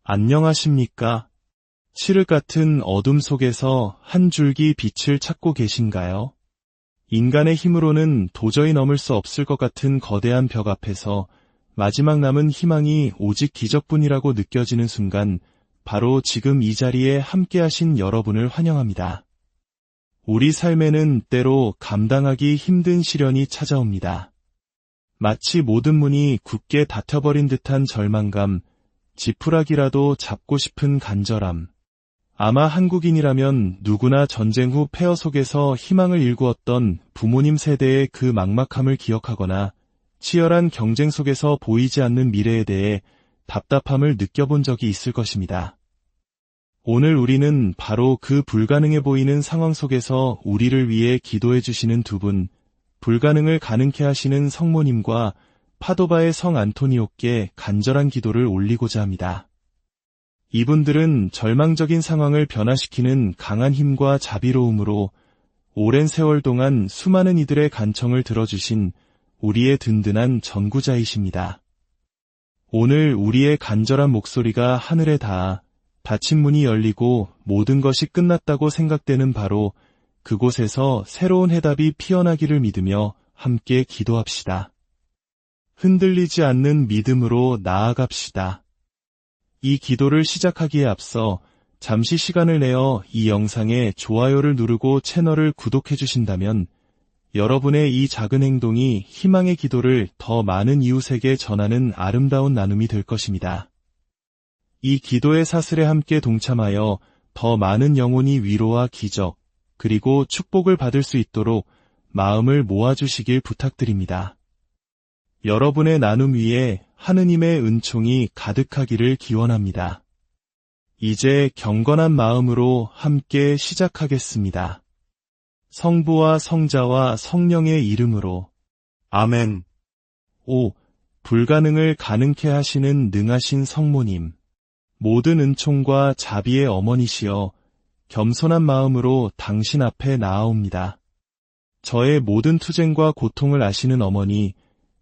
안녕하십니까? 칠흑 같은 어둠 속에서 한 줄기 빛을 찾고 계신가요? 인간의 힘으로는 도저히 넘을 수 없을 것 같은 거대한 벽 앞에서 마지막 남은 희망이 오직 기적뿐이라고 느껴지는 순간, 바로 지금 이 자리에 함께하신 여러분을 환영합니다. 우리 삶에는 때로 감당하기 힘든 시련이 찾아옵니다. 마치 모든 문이 굳게 닫혀버린 듯한 절망감, 지푸라기라도 잡고 싶은 간절함. 아마 한국인이라면 누구나 전쟁 후 폐허 속에서 희망을 일구었던 부모님 세대의 그 막막함을 기억하거나 치열한 경쟁 속에서 보이지 않는 미래에 대해 답답함을 느껴본 적이 있을 것입니다. 오늘 우리는 바로 그 불가능해 보이는 상황 속에서 우리를 위해 기도해 주시는 두 분, 불가능을 가능케 하시는 성모님과 파도바의 성 안토니오께 간절한 기도를 올리고자 합니다. 이분들은 절망적인 상황을 변화시키는 강한 힘과 자비로움으로 오랜 세월 동안 수많은 이들의 간청을 들어주신 우리의 든든한 전구자이십니다. 오늘 우리의 간절한 목소리가 하늘에 닿아 닫힌 문이 열리고 모든 것이 끝났다고 생각되는 바로 그곳에서 새로운 해답이 피어나기를 믿으며 함께 기도합시다. 흔들리지 않는 믿음으로 나아갑시다. 이 기도를 시작하기에 앞서 잠시 시간을 내어 이 영상에 좋아요를 누르고 채널을 구독해 주신다면 여러분의 이 작은 행동이 희망의 기도를 더 많은 이웃에게 전하는 아름다운 나눔이 될 것입니다. 이 기도의 사슬에 함께 동참하여 더 많은 영혼이 위로와 기적, 그리고 축복을 받을 수 있도록 마음을 모아주시길 부탁드립니다. 여러분의 나눔 위에 하느님의 은총이 가득하기를 기원합니다. 이제 경건한 마음으로 함께 시작하겠습니다. 성부와 성자와 성령의 이름으로. 아멘. 5. 불가능을 가능케 하시는 능하신 성모님. 모든 은총과 자비의 어머니시여, 겸손한 마음으로 당신 앞에 나아옵니다. 저의 모든 투쟁과 고통을 아시는 어머니,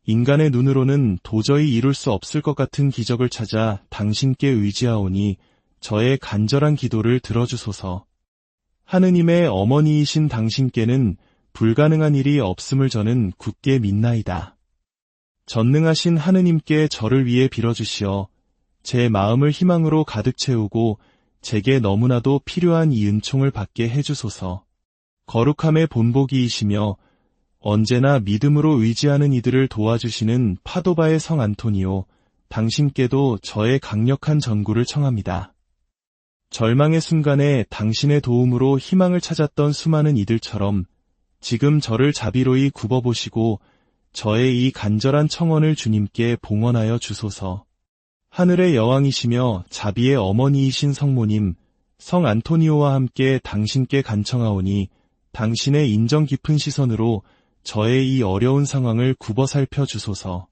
인간의 눈으로는 도저히 이룰 수 없을 것 같은 기적을 찾아 당신께 의지하오니 저의 간절한 기도를 들어주소서. 하느님의 어머니이신 당신께는 불가능한 일이 없음을 저는 굳게 믿나이다. 전능하신 하느님께 저를 위해 빌어주시어 제 마음을 희망으로 가득 채우고 제게 너무나도 필요한 이 은총을 받게 해주소서. 거룩함의 본보기이시며 언제나 믿음으로 의지하는 이들을 도와주시는 파도바의 성 안토니오, 당신께도 저의 강력한 전구를 청합니다. 절망의 순간에 당신의 도움으로 희망을 찾았던 수많은 이들처럼 지금 저를 자비로이 굽어보시고 저의 이 간절한 청원을 주님께 봉헌하여 주소서. 하늘의 여왕이시며 자비의 어머니이신 성모님, 성 안토니오와 함께 당신께 간청하오니 당신의 인정 깊은 시선으로 저의 이 어려운 상황을 굽어 살펴 주소서.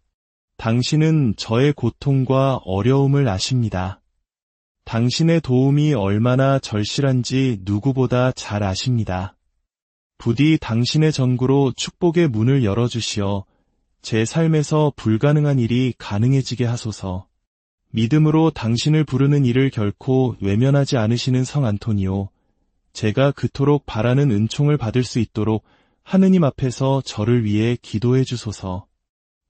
당신은 저의 고통과 어려움을 아십니다. 당신의 도움이 얼마나 절실한지 누구보다 잘 아십니다. 부디 당신의 전구로 축복의 문을 열어주시어 제 삶에서 불가능한 일이 가능해지게 하소서. 믿음으로 당신을 부르는 일을 결코 외면하지 않으시는 성 안토니오, 제가 그토록 바라는 은총을 받을 수 있도록 하느님 앞에서 저를 위해 기도해 주소서.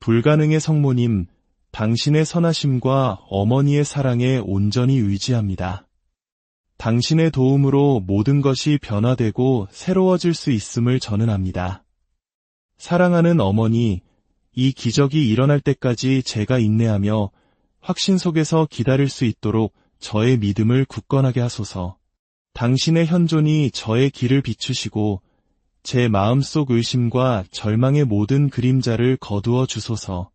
불가능의 성모님, 당신의 선하심과 어머니의 사랑에 온전히 의지합니다. 당신의 도움으로 모든 것이 변화되고 새로워질 수 있음을 저는 압니다. 사랑하는 어머니, 이 기적이 일어날 때까지 제가 인내하며 확신 속에서 기다릴 수 있도록 저의 믿음을 굳건하게 하소서. 당신의 현존이 저의 길을 비추시고 제 마음속 의심과 절망의 모든 그림자를 거두어 주소서.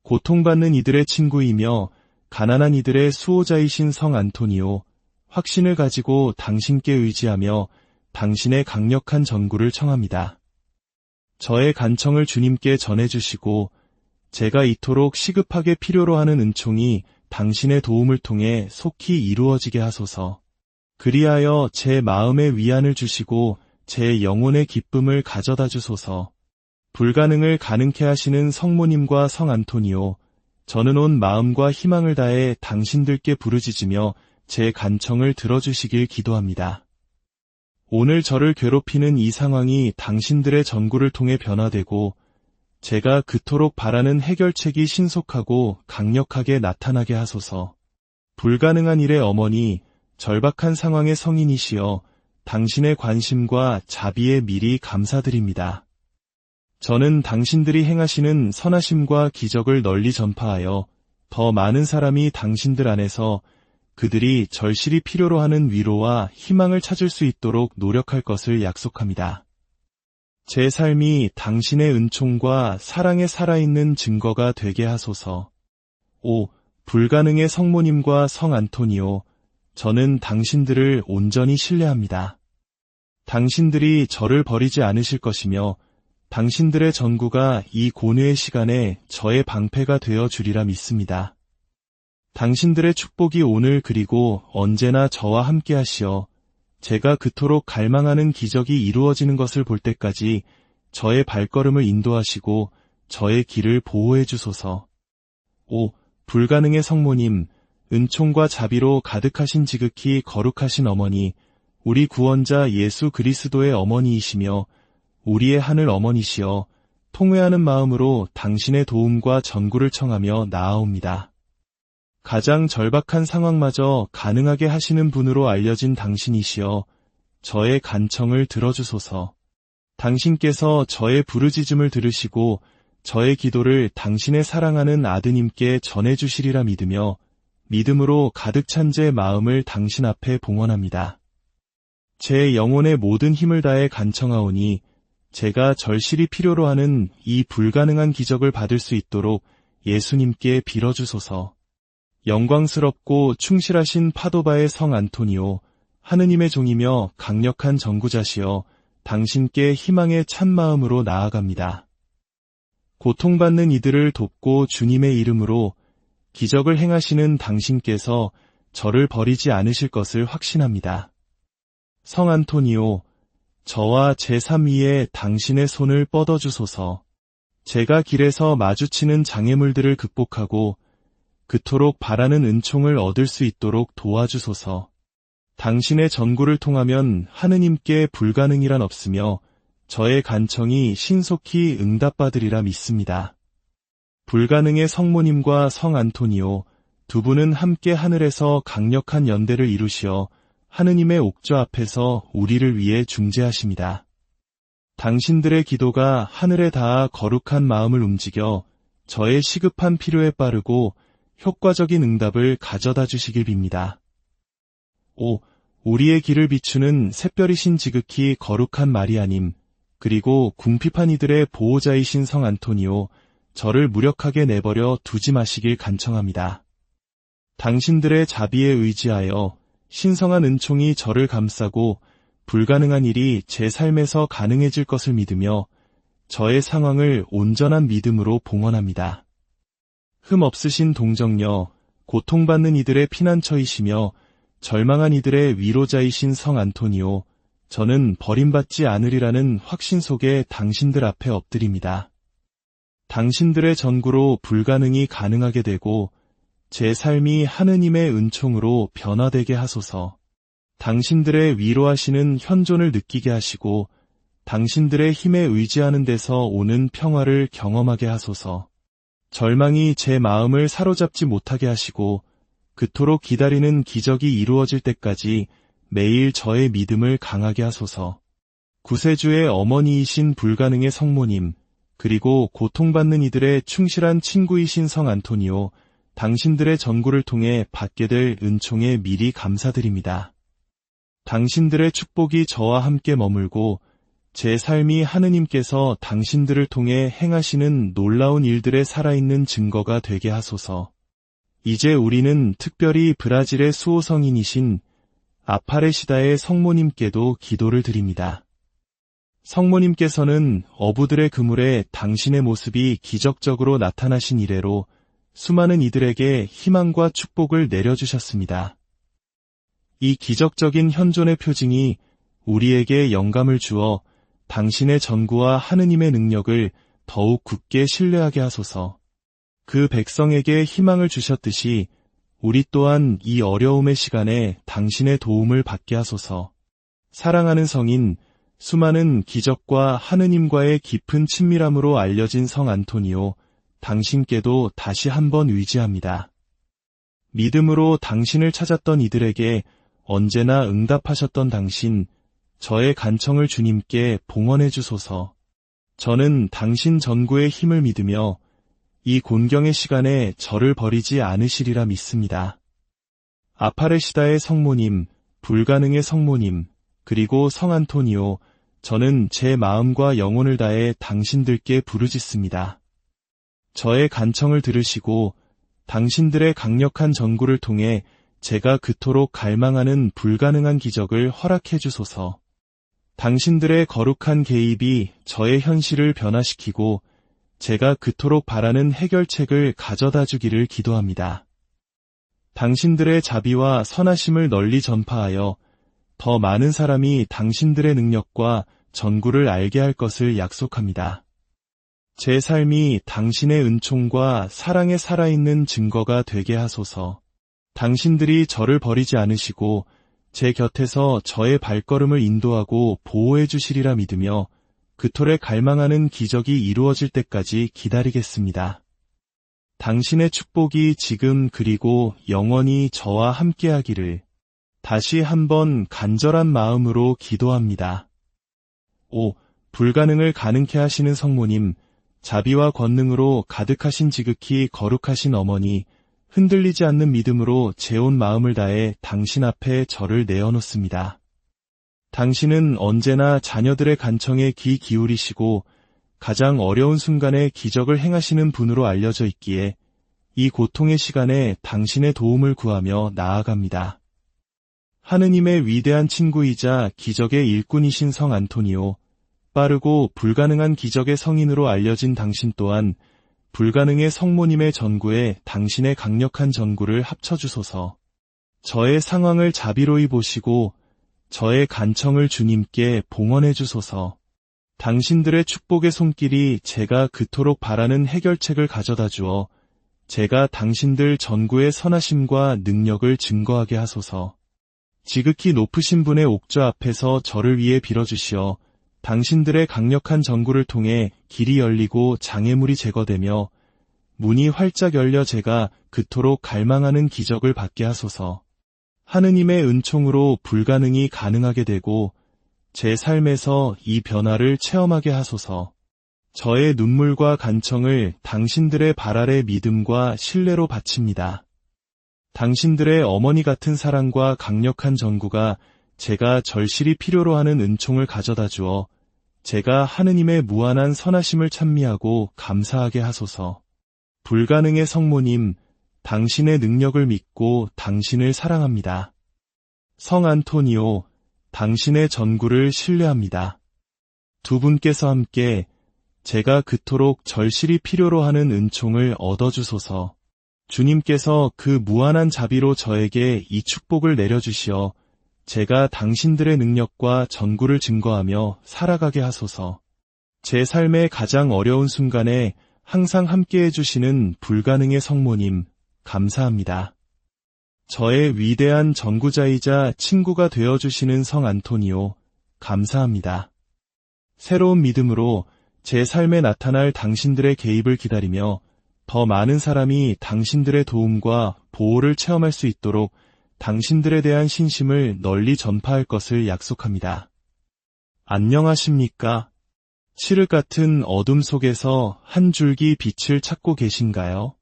고통받는 이들의 친구이며 가난한 이들의 수호자이신 성 안토니오, 확신을 가지고 당신께 의지하며 당신의 강력한 전구를 청합니다. 저의 간청을 주님께 전해주시고 제가 이토록 시급하게 필요로 하는 은총이 당신의 도움을 통해 속히 이루어지게 하소서. 그리하여 제 마음에 위안을 주시고 제 영혼의 기쁨을 가져다 주소서. 불가능을 가능케 하시는 성모님과 성 안토니오, 저는 온 마음과 희망을 다해 당신들께 부르짖으며 제 간청을 들어주시길 기도합니다. 오늘 저를 괴롭히는 이 상황이 당신들의 전구를 통해 변화되고 제가 그토록 바라는 해결책이 신속하고 강력하게 나타나게 하소서. 불가능한 일의 어머니, 절박한 상황의 성인이시여 당신의 관심과 자비에 미리 감사드립니다. 저는 당신들이 행하시는 선하심과 기적을 널리 전파하여 더 많은 사람이 당신들 안에서 그들이 절실히 필요로 하는 위로와 희망을 찾을 수 있도록 노력할 것을 약속합니다. 제 삶이 당신의 은총과 사랑에 살아있는 증거가 되게 하소서. 5. 불가능의 성모님과 성 안토니오, 저는 당신들을 온전히 신뢰합니다. 당신들이 저를 버리지 않으실 것이며 당신들의 전구가 이 고뇌의 시간에 저의 방패가 되어 주리라 믿습니다. 당신들의 축복이 오늘 그리고 언제나 저와 함께 하시어 제가 그토록 갈망하는 기적이 이루어지는 것을 볼 때까지 저의 발걸음을 인도하시고 저의 길을 보호해 주소서. 5. 불가능의 성모님, 은총과 자비로 가득하신 지극히 거룩하신 어머니, 우리 구원자 예수 그리스도의 어머니이시며 우리의 하늘 어머니시여 통회하는 마음으로 당신의 도움과 전구를 청하며 나아옵니다. 가장 절박한 상황마저 가능하게 하시는 분으로 알려진 당신이시여 저의 간청을 들어주소서. 당신께서 저의 부르짖음을 들으시고 저의 기도를 당신의 사랑하는 아드님께 전해주시리라 믿으며 믿음으로 가득 찬 제 마음을 당신 앞에 봉헌합니다. 제 영혼의 모든 힘을 다해 간청하오니 제가 절실히 필요로 하는 이 불가능한 기적을 받을 수 있도록 예수님께 빌어주소서. 영광스럽고 충실하신 파도바의 성 안토니오, 하느님의 종이며 강력한 전구자시여 당신께 희망의 참마음으로 나아갑니다. 고통받는 이들을 돕고 주님의 이름으로 기적을 행하시는 당신께서 저를 버리지 않으실 것을 확신합니다. 성 안토니오, 저와 제 삶 위에 당신의 손을 뻗어주소서. 제가 길에서 마주치는 장애물들을 극복하고 그토록 바라는 은총을 얻을 수 있도록 도와주소서. 당신의 전구를 통하면 하느님께 불가능이란 없으며 저의 간청이 신속히 응답받으리라 믿습니다. 불가능의 성모님과 성 안토니오, 두 분은 함께 하늘에서 강력한 연대를 이루시어 하느님의 옥좌 앞에서 우리를 위해 중재하십니다. 당신들의 기도가 하늘에 닿아 거룩한 마음을 움직여 저의 시급한 필요에 빠르고 효과적인 응답을 가져다 주시길 빕니다. 5. 우리의 길을 비추는 샛별이신 지극히 거룩한 마리아님, 그리고 궁핍한 이들의 보호자이신 성 안토니오, 저를 무력하게 내버려 두지 마시길 간청합니다. 당신들의 자비에 의지하여 신성한 은총이 저를 감싸고 불가능한 일이 제 삶에서 가능해질 것을 믿으며 저의 상황을 온전한 믿음으로 봉헌합니다. 흠 없으신 동정녀, 고통받는 이들의 피난처이시며 절망한 이들의 위로자이신 성 안토니오, 저는 버림받지 않으리라는 확신 속에 당신들 앞에 엎드립니다. 당신들의 전구로 불가능이 가능하게 되고 제 삶이 하느님의 은총으로 변화되게 하소서. 당신들의 위로하시는 현존을 느끼게 하시고 당신들의 힘에 의지하는 데서 오는 평화를 경험하게 하소서. 절망이 제 마음을 사로잡지 못하게 하시고 그토록 기다리는 기적이 이루어질 때까지 매일 저의 믿음을 강하게 하소서. 구세주의 어머니이신 불가능의 성모님, 그리고 고통받는 이들의 충실한 친구이신 성 안토니오, 당신들의 전구를 통해 받게 될 은총에 미리 감사드립니다. 당신들의 축복이 저와 함께 머물고 제 삶이 하느님께서 당신들을 통해 행하시는 놀라운 일들의 살아있는 증거가 되게 하소서. 이제 우리는 특별히 브라질의 수호성인이신 아파레시다의 성모님께도 기도를 드립니다. 성모님께서는 어부들의 그물에 당신의 모습이 기적적으로 나타나신 이래로 수많은 이들에게 희망과 축복을 내려주셨습니다. 이 기적적인 현존의 표징이 우리에게 영감을 주어 당신의 전구와 하느님의 능력을 더욱 굳게 신뢰하게 하소서. 그 백성에게 희망을 주셨듯이 우리 또한 이 어려움의 시간에 당신의 도움을 받게 하소서. 사랑하는 성인, 수많은 기적과 하느님과의 깊은 친밀함으로 알려진 성 안토니오, 당신께도 다시 한번 의지합니다. 믿음으로 당신을 찾았던 이들에게 언제나 응답하셨던 당신, 저의 간청을 주님께 봉헌해 주소서. 저는 당신 전구의 힘을 믿으며 이 곤경의 시간에 저를 버리지 않으시리라 믿습니다. 아파레시다의 성모님, 불가능의 성모님, 그리고 성 안토니오, 저는 제 마음과 영혼을 다해 당신들께 부르짖습니다. 저의 간청을 들으시고 당신들의 강력한 전구를 통해 제가 그토록 갈망하는 불가능한 기적을 허락해 주소서. 당신들의 거룩한 개입이 저의 현실을 변화시키고 제가 그토록 바라는 해결책을 가져다 주기를 기도합니다. 당신들의 자비와 선하심을 널리 전파하여 더 많은 사람이 당신들의 능력과 전구를 알게 할 것을 약속합니다. 제 삶이 당신의 은총과 사랑에 살아있는 증거가 되게 하소서. 당신들이 저를 버리지 않으시고 제 곁에서 저의 발걸음을 인도하고 보호해 주시리라 믿으며 그토록 갈망하는 기적이 이루어질 때까지 기다리겠습니다. 당신의 축복이 지금 그리고 영원히 저와 함께하기를 다시 한번 간절한 마음으로 기도합니다. 5. 불가능을 가능케 하시는 성모님, 자비와 권능으로 가득하신 지극히 거룩하신 어머니, 흔들리지 않는 믿음으로 제 온 마음을 다해 당신 앞에 저를 내어놓습니다. 당신은 언제나 자녀들의 간청에 귀 기울이시고 가장 어려운 순간에 기적을 행하시는 분으로 알려져 있기에 이 고통의 시간에 당신의 도움을 구하며 나아갑니다. 하느님의 위대한 친구이자 기적의 일꾼이신 성 안토니오, 빠르고 불가능한 기적의 성인으로 알려진 당신 또한 불가능의 성모님의 전구에 당신의 강력한 전구를 합쳐주소서. 저의 상황을 자비로이 보시고 저의 간청을 주님께 봉헌해 주소서. 당신들의 축복의 손길이 제가 그토록 바라는 해결책을 가져다 주어 제가 당신들 전구의 선하심과 능력을 증거하게 하소서. 지극히 높으신 분의 옥좌 앞에서 저를 위해 빌어주시어 당신들의 강력한 전구를 통해 길이 열리고 장애물이 제거되며 문이 활짝 열려 제가 그토록 갈망하는 기적을 받게 하소서. 하느님의 은총으로 불가능이 가능하게 되고 제 삶에서 이 변화를 체험하게 하소서. 저의 눈물과 간청을 당신들의 발 아래 믿음과 신뢰로 바칩니다. 당신들의 어머니 같은 사랑과 강력한 전구가 제가 절실히 필요로 하는 은총을 가져다 주어 제가 하느님의 무한한 선하심을 찬미하고 감사하게 하소서. 불가능의 성모님, 당신의 능력을 믿고 당신을 사랑합니다. 성 안토니오, 당신의 전구를 신뢰합니다. 두 분께서 함께 제가 그토록 절실히 필요로 하는 은총을 얻어주소서. 주님께서 그 무한한 자비로 저에게 이 축복을 내려주시어 제가 당신들의 능력과 전구를 증거하며 살아가게 하소서. 제 삶의 가장 어려운 순간에 항상 함께해 주시는 불가능의 성모님, 감사합니다. 저의 위대한 전구자이자 친구가 되어주시는 성 안토니오, 감사합니다. 새로운 믿음으로 제 삶에 나타날 당신들의 개입을 기다리며 더 많은 사람이 당신들의 도움과 보호를 체험할 수 있도록 당신들에 대한 신심을 널리 전파할 것을 약속합니다. 안녕하십니까? 칠흑 같은 어둠 속에서 한 줄기 빛을 찾고 계신가요?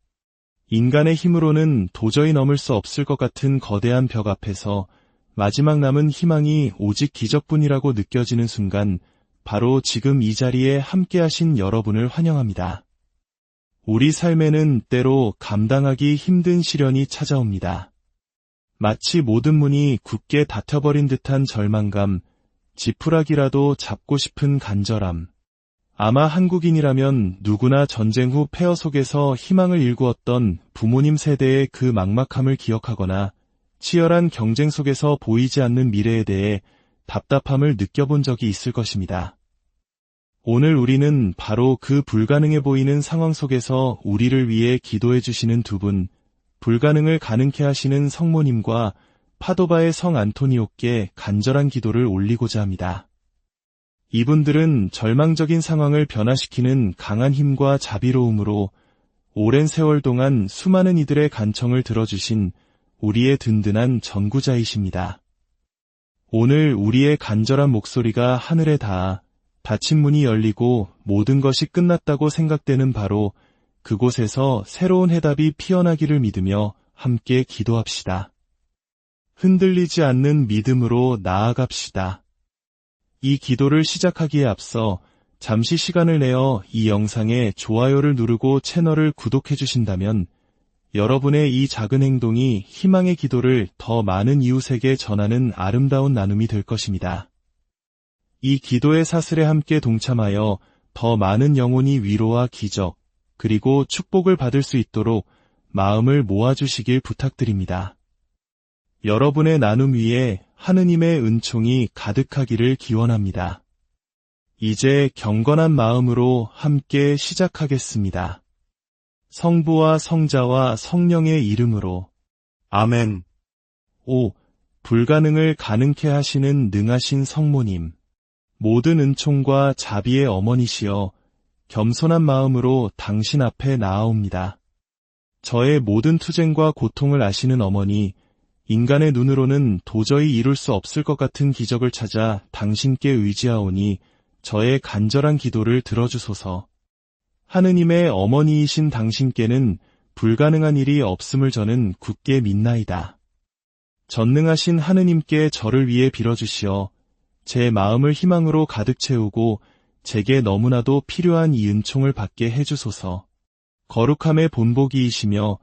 인간의 힘으로는 도저히 넘을 수 없을 것 같은 거대한 벽 앞에서 마지막 남은 희망이 오직 기적뿐이라고 느껴지는 순간, 바로 지금 이 자리에 함께하신 여러분을 환영합니다. 우리 삶에는 때로 감당하기 힘든 시련이 찾아옵니다. 마치 모든 문이 굳게 닫혀버린 듯한 절망감, 지푸라기라도 잡고 싶은 간절함. 아마 한국인이라면 누구나 전쟁 후 폐허 속에서 희망을 일구었던 부모님 세대의 그 막막함을 기억하거나 치열한 경쟁 속에서 보이지 않는 미래에 대해 답답함을 느껴본 적이 있을 것입니다. 오늘 우리는 바로 그 불가능해 보이는 상황 속에서 우리를 위해 기도해 주시는 두 분, 불가능을 가능케 하시는 성모님과 파도바의 성 안토니오께 간절한 기도를 올리고자 합니다. 이분들은 절망적인 상황을 변화시키는 강한 힘과 자비로움으로 오랜 세월 동안 수많은 이들의 간청을 들어주신 우리의 든든한 전구자이십니다. 오늘 우리의 간절한 목소리가 하늘에 닿아 닫힌 문이 열리고 모든 것이 끝났다고 생각되는 바로 그곳에서 새로운 해답이 피어나기를 믿으며 함께 기도합시다. 흔들리지 않는 믿음으로 나아갑시다. 이 기도를 시작하기에 앞서 잠시 시간을 내어 이 영상에 좋아요를 누르고 채널을 구독해 주신다면 여러분의 이 작은 행동이 희망의 기도를 더 많은 이웃에게 전하는 아름다운 나눔이 될 것입니다. 이 기도의 사슬에 함께 동참하여 더 많은 영혼이 위로와 기적, 그리고 축복을 받을 수 있도록 마음을 모아주시길 부탁드립니다. 여러분의 나눔 위에 하느님의 은총이 가득하기를 기원합니다. 이제 경건한 마음으로 함께 시작하겠습니다. 성부와 성자와 성령의 이름으로 아멘. 5. 불가능을 가능케 하시는 능하신 성모님, 모든 은총과 자비의 어머니시여 겸손한 마음으로 당신 앞에 나아옵니다. 저의 모든 투쟁과 고통을 아시는 어머니, 인간의 눈으로는 도저히 이룰 수 없을 것 같은 기적을 찾아 당신께 의지하오니 저의 간절한 기도를 들어주소서. 하느님의 어머니이신 당신께는 불가능한 일이 없음을 저는 굳게 믿나이다. 전능하신 하느님께 저를 위해 빌어주시어 제 마음을 희망으로 가득 채우고 제게 너무나도 필요한 이 은총을 받게 해주소서. 거룩함의 본보기이시며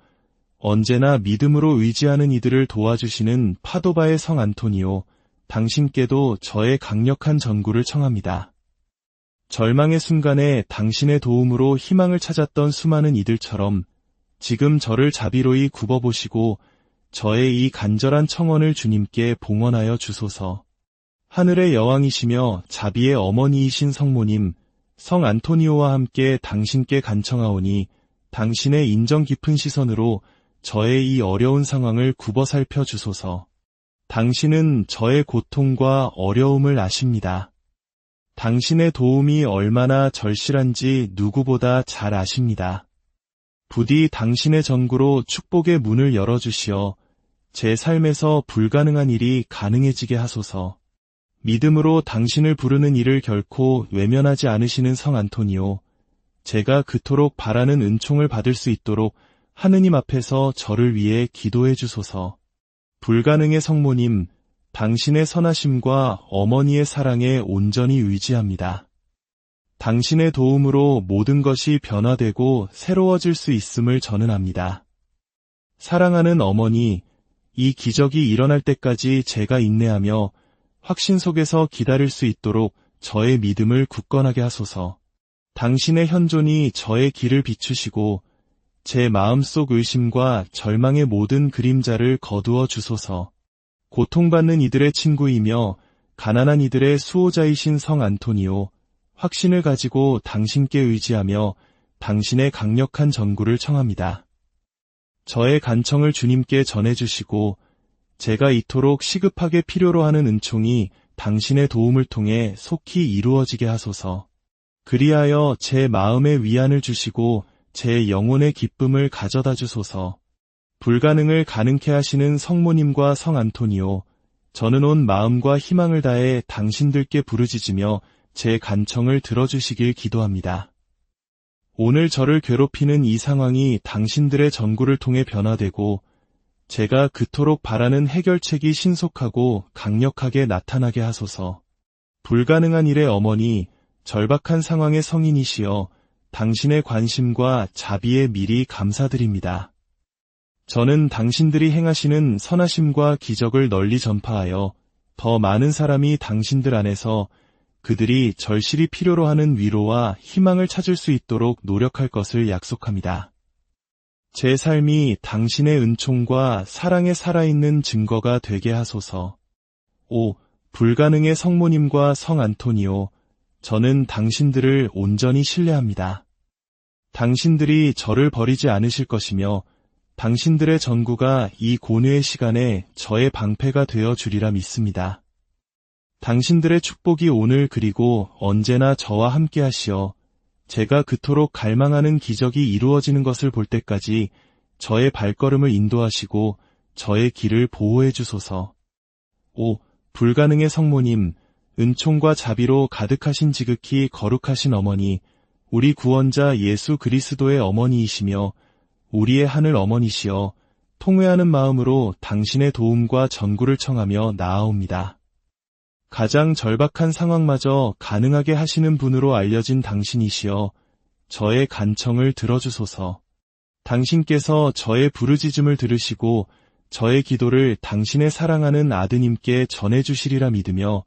언제나 믿음으로 의지하는 이들을 도와주시는 파도바의 성 안토니오, 당신께도 저의 강력한 전구를 청합니다. 절망의 순간에 당신의 도움으로 희망을 찾았던 수많은 이들처럼 지금 저를 자비로이 굽어보시고 저의 이 간절한 청원을 주님께 봉헌하여 주소서. 하늘의 여왕이시며 자비의 어머니이신 성모님, 성 안토니오와 함께 당신께 간청하오니 당신의 인정 깊은 시선으로 저의 이 어려운 상황을 굽어 살펴 주소서. 당신은 저의 고통과 어려움을 아십니다. 당신의 도움이 얼마나 절실한지 누구보다 잘 아십니다. 부디 당신의 전구로 축복의 문을 열어주시어 제 삶에서 불가능한 일이 가능해지게 하소서. 믿음으로 당신을 부르는 일을 결코 외면하지 않으시는 성 안토니오, 제가 그토록 바라는 은총을 받을 수 있도록 하느님 앞에서 저를 위해 기도해 주소서. 불가능의 성모님, 당신의 선하심과 어머니의 사랑에 온전히 의지합니다. 당신의 도움으로 모든 것이 변화되고 새로워질 수 있음을 저는 압니다. 사랑하는 어머니, 이 기적이 일어날 때까지 제가 인내하며 확신 속에서 기다릴 수 있도록 저의 믿음을 굳건하게 하소서. 당신의 현존이 저의 길을 비추시고 제 마음속 의심과 절망의 모든 그림자를 거두어 주소서. 고통받는 이들의 친구이며 가난한 이들의 수호자이신 성 안토니오, 확신을 가지고 당신께 의지하며 당신의 강력한 전구를 청합니다. 저의 간청을 주님께 전해주시고 제가 이토록 시급하게 필요로 하는 은총이 당신의 도움을 통해 속히 이루어지게 하소서. 그리하여 제 마음의 위안을 주시고 제 영혼의 기쁨을 가져다 주소서. 불가능을 가능케 하시는 성모님과 성 안토니오, 저는 온 마음과 희망을 다해 당신들께 부르짖으며 제 간청을 들어주시길 기도합니다. 오늘 저를 괴롭히는 이 상황이 당신들의 전구를 통해 변화되고 제가 그토록 바라는 해결책이 신속하고 강력하게 나타나게 하소서. 불가능한 일의 어머니, 절박한 상황의 성인이시여 당신의 관심과 자비에 미리 감사드립니다. 저는 당신들이 행하시는 선하심과 기적을 널리 전파하여 더 많은 사람이 당신들 안에서 그들이 절실히 필요로 하는 위로와 희망을 찾을 수 있도록 노력할 것을 약속합니다. 제 삶이 당신의 은총과 사랑에 살아있는 증거가 되게 하소서. 5. 불가능의 성모님과 성 안토니오, 저는 당신들을 온전히 신뢰합니다. 당신들이 저를 버리지 않으실 것이며 당신들의 전구가 이 고뇌의 시간에 저의 방패가 되어 주리라 믿습니다. 당신들의 축복이 오늘 그리고 언제나 저와 함께 하시어 제가 그토록 갈망하는 기적이 이루어지는 것을 볼 때까지 저의 발걸음을 인도하시고 저의 길을 보호해 주소서. 5. 불가능의 성모님, 은총과 자비로 가득하신 지극히 거룩하신 어머니, 우리 구원자 예수 그리스도의 어머니이시며 우리의 하늘 어머니시여 통회하는 마음으로 당신의 도움과 전구를 청하며 나아옵니다. 가장 절박한 상황마저 가능하게 하시는 분으로 알려진 당신이시여 저의 간청을 들어주소서. 당신께서 저의 부르짖음을 들으시고 저의 기도를 당신의 사랑하는 아드님께 전해주시리라 믿으며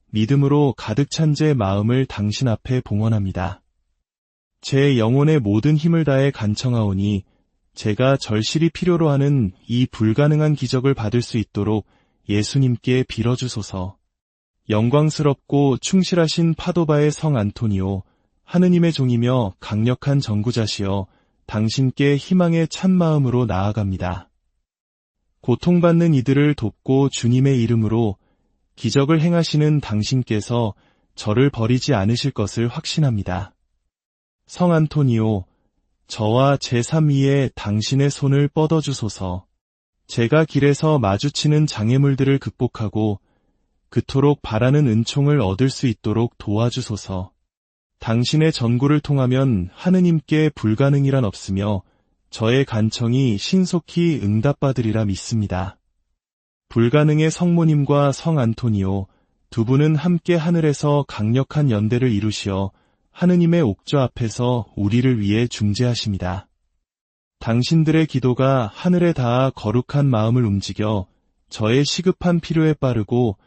믿음으로 가득 찬 제 마음을 당신 앞에 봉헌합니다. 제 영혼의 모든 힘을 다해 간청하오니 제가 절실히 필요로 하는 이 불가능한 기적을 받을 수 있도록 예수님께 빌어주소서. 영광스럽고 충실하신 파도바의 성 안토니오, 하느님의 종이며 강력한 전구자시여 당신께 희망의 참마음으로 나아갑니다. 고통받는 이들을 돕고 주님의 이름으로 기적을 행하시는 당신께서 저를 버리지 않으실 것을 확신합니다. 성 안토니오, 저와 제 삶 위에 당신의 손을 뻗어주소서. 제가 길에서 마주치는 장애물들을 극복하고 그토록 바라는 은총을 얻을 수 있도록 도와주소서. 당신의 전구를 통하면 하느님께 불가능이란 없으며 저의 간청이 신속히 응답받으리라 믿습니다. 불가능의 성모님과 성 안토니오, 두 분은 함께 하늘에서 강력한 연대를 이루시어 하느님의 옥좌 앞에서 우리를 위해 중재하십니다. 당신들의 기도가 하늘에 닿아 거룩한 마음을 움직여 저의 시급한 필요에 빠르고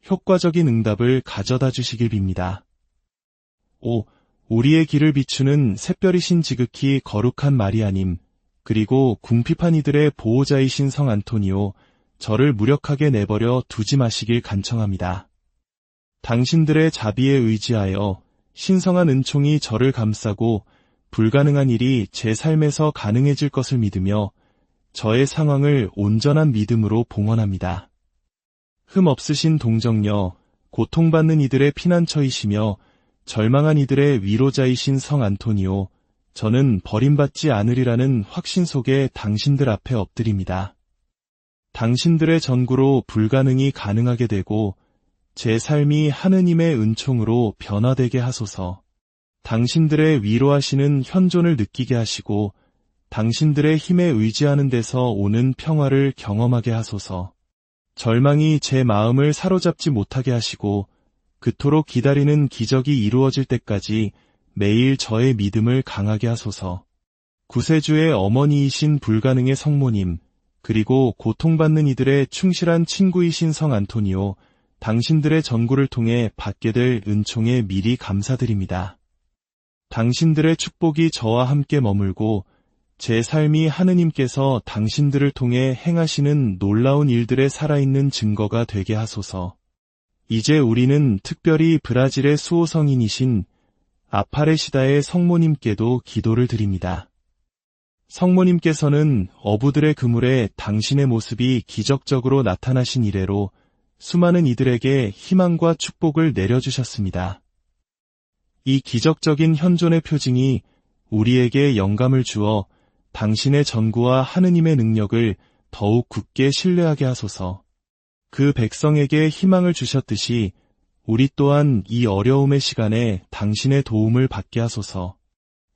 효과적인 응답을 가져다 주시길 빕니다. 5. 우리의 길을 비추는 샛별이신 지극히 거룩한 마리아님, 그리고 궁핍한 이들의 보호자이신 성 안토니오, 저를 무력하게 내버려 두지 마시길 간청합니다. 당신들의 자비에 의지하여 신성한 은총이 저를 감싸고 불가능한 일이 제 삶에서 가능해질 것을 믿으며 저의 상황을 온전한 믿음으로 봉헌합니다. 흠 없으신 동정녀, 고통받는 이들의 피난처이시며 절망한 이들의 위로자이신 성 안토니오, 저는 버림받지 않으리라는 확신 속에 당신들 앞에 엎드립니다. 당신들의 전구로 불가능이 가능하게 되고 제 삶이 하느님의 은총으로 변화되게 하소서. 당신들의 위로하시는 현존을 느끼게 하시고 당신들의 힘에 의지하는 데서 오는 평화를 경험하게 하소서. 절망이 제 마음을 사로잡지 못하게 하시고 그토록 기다리는 기적이 이루어질 때까지 매일 저의 믿음을 강하게 하소서. 구세주의 어머니이신 불가능의 성모님, 그리고 고통받는 이들의 충실한 친구이신 성 안토니오, 당신들의 전구를 통해 받게 될 은총에 미리 감사드립니다. 당신들의 축복이 저와 함께 머물고 제 삶이 하느님께서 당신들을 통해 행하시는 놀라운 일들의 살아있는 증거가 되게 하소서. 이제 우리는 특별히 브라질의 수호성인이신 아파레시다의 성모님께도 기도를 드립니다. 성모님께서는 어부들의 그물에 당신의 모습이 기적적으로 나타나신 이래로 수많은 이들에게 희망과 축복을 내려주셨습니다. 이 기적적인 현존의 표징이 우리에게 영감을 주어 당신의 전구와 하느님의 능력을 더욱 굳게 신뢰하게 하소서. 그 백성에게 희망을 주셨듯이 우리 또한 이 어려움의 시간에 당신의 도움을 받게 하소서.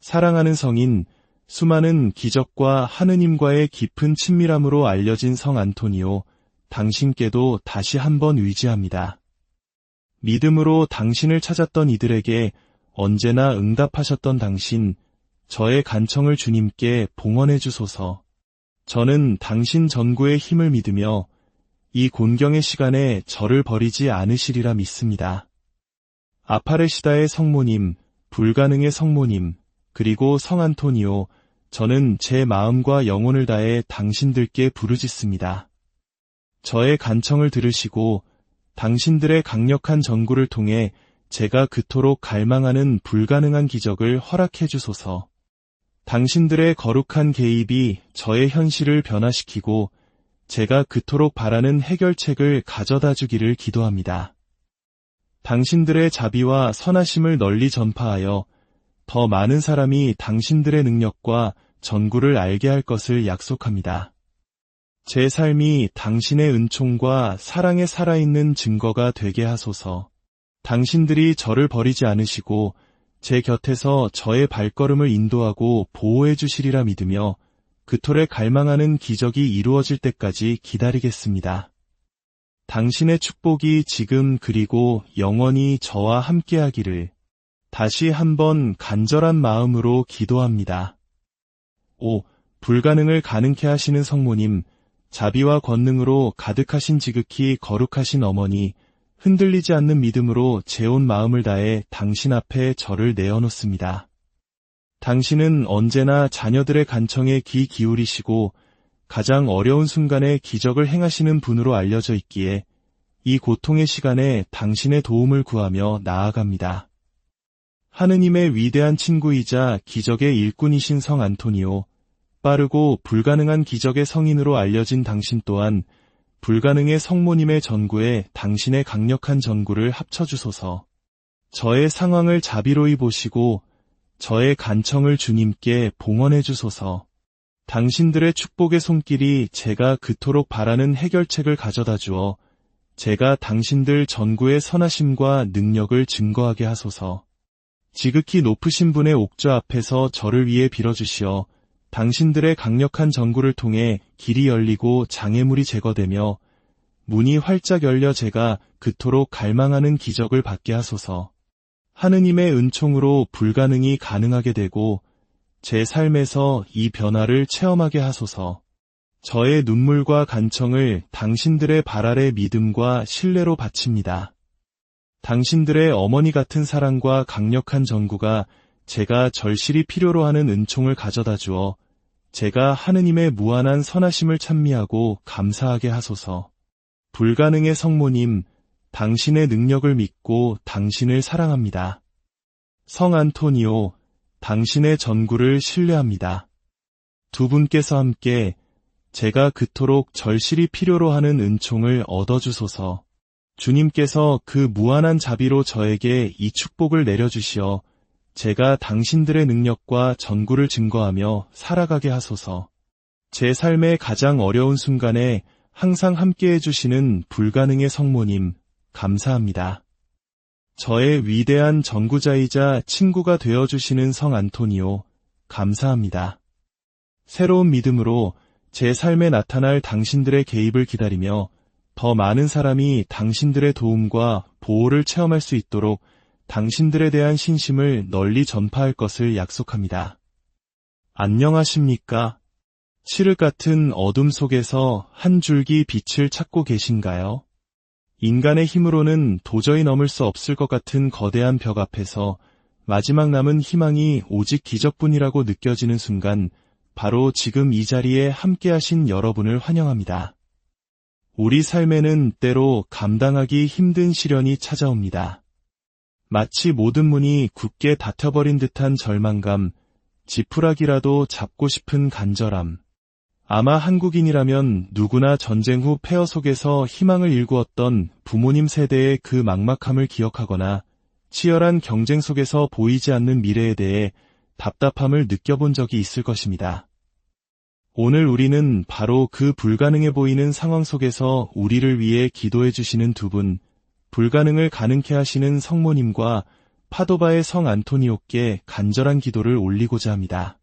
사랑하는 성인, 수많은 기적과 하느님과의 깊은 친밀함으로 알려진 성 안토니오, 당신께도 다시 한번 의지합니다. 믿음으로 당신을 찾았던 이들에게 언제나 응답하셨던 당신, 저의 간청을 주님께 봉헌해 주소서. 저는 당신 전구의 힘을 믿으며 이 곤경의 시간에 저를 버리지 않으시리라 믿습니다. 아파레시다의 성모님, 불가능의 성모님, 그리고 성 안토니오, 저는 제 마음과 영혼을 다해 당신들께 부르짖습니다. 저의 간청을 들으시고 당신들의 강력한 전구를 통해 제가 그토록 갈망하는 불가능한 기적을 허락해 주소서. 당신들의 거룩한 개입이 저의 현실을 변화시키고 제가 그토록 바라는 해결책을 가져다 주기를 기도합니다. 당신들의 자비와 선하심을 널리 전파하여 더 많은 사람이 당신들의 능력과 전구를 알게 할 것을 약속합니다. 제 삶이 당신의 은총과 사랑에 살아있는 증거가 되게 하소서. 당신들이 저를 버리지 않으시고 제 곁에서 저의 발걸음을 인도하고 보호해 주시리라 믿으며 그토록 갈망하는 기적이 이루어질 때까지 기다리겠습니다. 당신의 축복이 지금 그리고 영원히 저와 함께하기를 다시 한번 간절한 마음으로 기도합니다. 5. 불가능을 가능케 하시는 성모님, 자비와 권능으로 가득하신 지극히 거룩하신 어머니, 흔들리지 않는 믿음으로 제 온 마음을 다해 당신 앞에 저를 내어놓습니다. 당신은 언제나 자녀들의 간청에 귀 기울이시고 가장 어려운 순간에 기적을 행하시는 분으로 알려져 있기에 이 고통의 시간에 당신의 도움을 구하며 나아갑니다. 하느님의 위대한 친구이자 기적의 일꾼이신 성 안토니오, 빠르고 불가능한 기적의 성인으로 알려진 당신 또한 불가능의 성모님의 전구에 당신의 강력한 전구를 합쳐주소서. 저의 상황을 자비로이 보시고 저의 간청을 주님께 봉헌해 주소서. 당신들의 축복의 손길이 제가 그토록 바라는 해결책을 가져다 주어 제가 당신들 전구의 선하심과 능력을 증거하게 하소서. 지극히 높으신 분의 옥좌 앞에서 저를 위해 빌어주시어 당신들의 강력한 전구를 통해 길이 열리고 장애물이 제거되며 문이 활짝 열려 제가 그토록 갈망하는 기적을 받게 하소서. 하느님의 은총으로 불가능이 가능하게 되고 제 삶에서 이 변화를 체험하게 하소서. 저의 눈물과 간청을 당신들의 발 아래 믿음과 신뢰로 바칩니다. 당신들의 어머니 같은 사랑과 강력한 전구가 제가 절실히 필요로 하는 은총을 가져다 주어 제가 하느님의 무한한 선하심을 찬미하고 감사하게 하소서. 불가능의 성모님, 당신의 능력을 믿고 당신을 사랑합니다. 성 안토니오, 당신의 전구를 신뢰합니다. 두 분께서 함께 제가 그토록 절실히 필요로 하는 은총을 얻어주소서. 주님께서 그 무한한 자비로 저에게 이 축복을 내려주시어 제가 당신들의 능력과 전구를 증거하며 살아가게 하소서. 제 삶의 가장 어려운 순간에 항상 함께해 주시는 불가능의 성모님, 감사합니다. 저의 위대한 전구자이자 친구가 되어주시는 성 안토니오, 감사합니다. 새로운 믿음으로 제 삶에 나타날 당신들의 개입을 기다리며 더 많은 사람이 당신들의 도움과 보호를 체험할 수 있도록 당신들에 대한 신심을 널리 전파할 것을 약속합니다. 안녕하십니까? 칠흑 같은 어둠 속에서 한 줄기 빛을 찾고 계신가요? 인간의 힘으로는 도저히 넘을 수 없을 것 같은 거대한 벽 앞에서 마지막 남은 희망이 오직 기적뿐이라고 느껴지는 순간, 바로 지금 이 자리에 함께하신 여러분을 환영합니다. 우리 삶에는 때로 감당하기 힘든 시련이 찾아옵니다. 마치 모든 문이 굳게 닫혀버린 듯한 절망감, 지푸라기라도 잡고 싶은 간절함. 아마 한국인이라면 누구나 전쟁 후 폐허 속에서 희망을 일구었던 부모님 세대의 그 막막함을 기억하거나 치열한 경쟁 속에서 보이지 않는 미래에 대해 답답함을 느껴본 적이 있을 것입니다. 오늘 우리는 바로 그 불가능해 보이는 상황 속에서 우리를 위해 기도해 주시는 두 분, 불가능을 가능케 하시는 성모님과 파도바의 성 안토니오께 간절한 기도를 올리고자 합니다.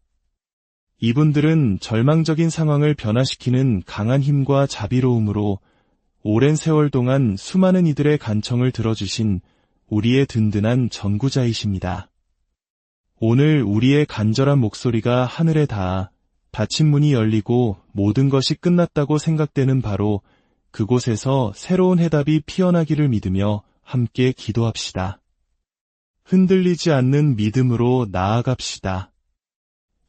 이분들은 절망적인 상황을 변화시키는 강한 힘과 자비로움으로 오랜 세월 동안 수많은 이들의 간청을 들어주신 우리의 든든한 전구자이십니다. 오늘 우리의 간절한 목소리가 하늘에 닿아 닫힌 문이 열리고 모든 것이 끝났다고 생각되는 바로 그곳에서 새로운 해답이 피어나기를 믿으며 함께 기도합시다. 흔들리지 않는 믿음으로 나아갑시다.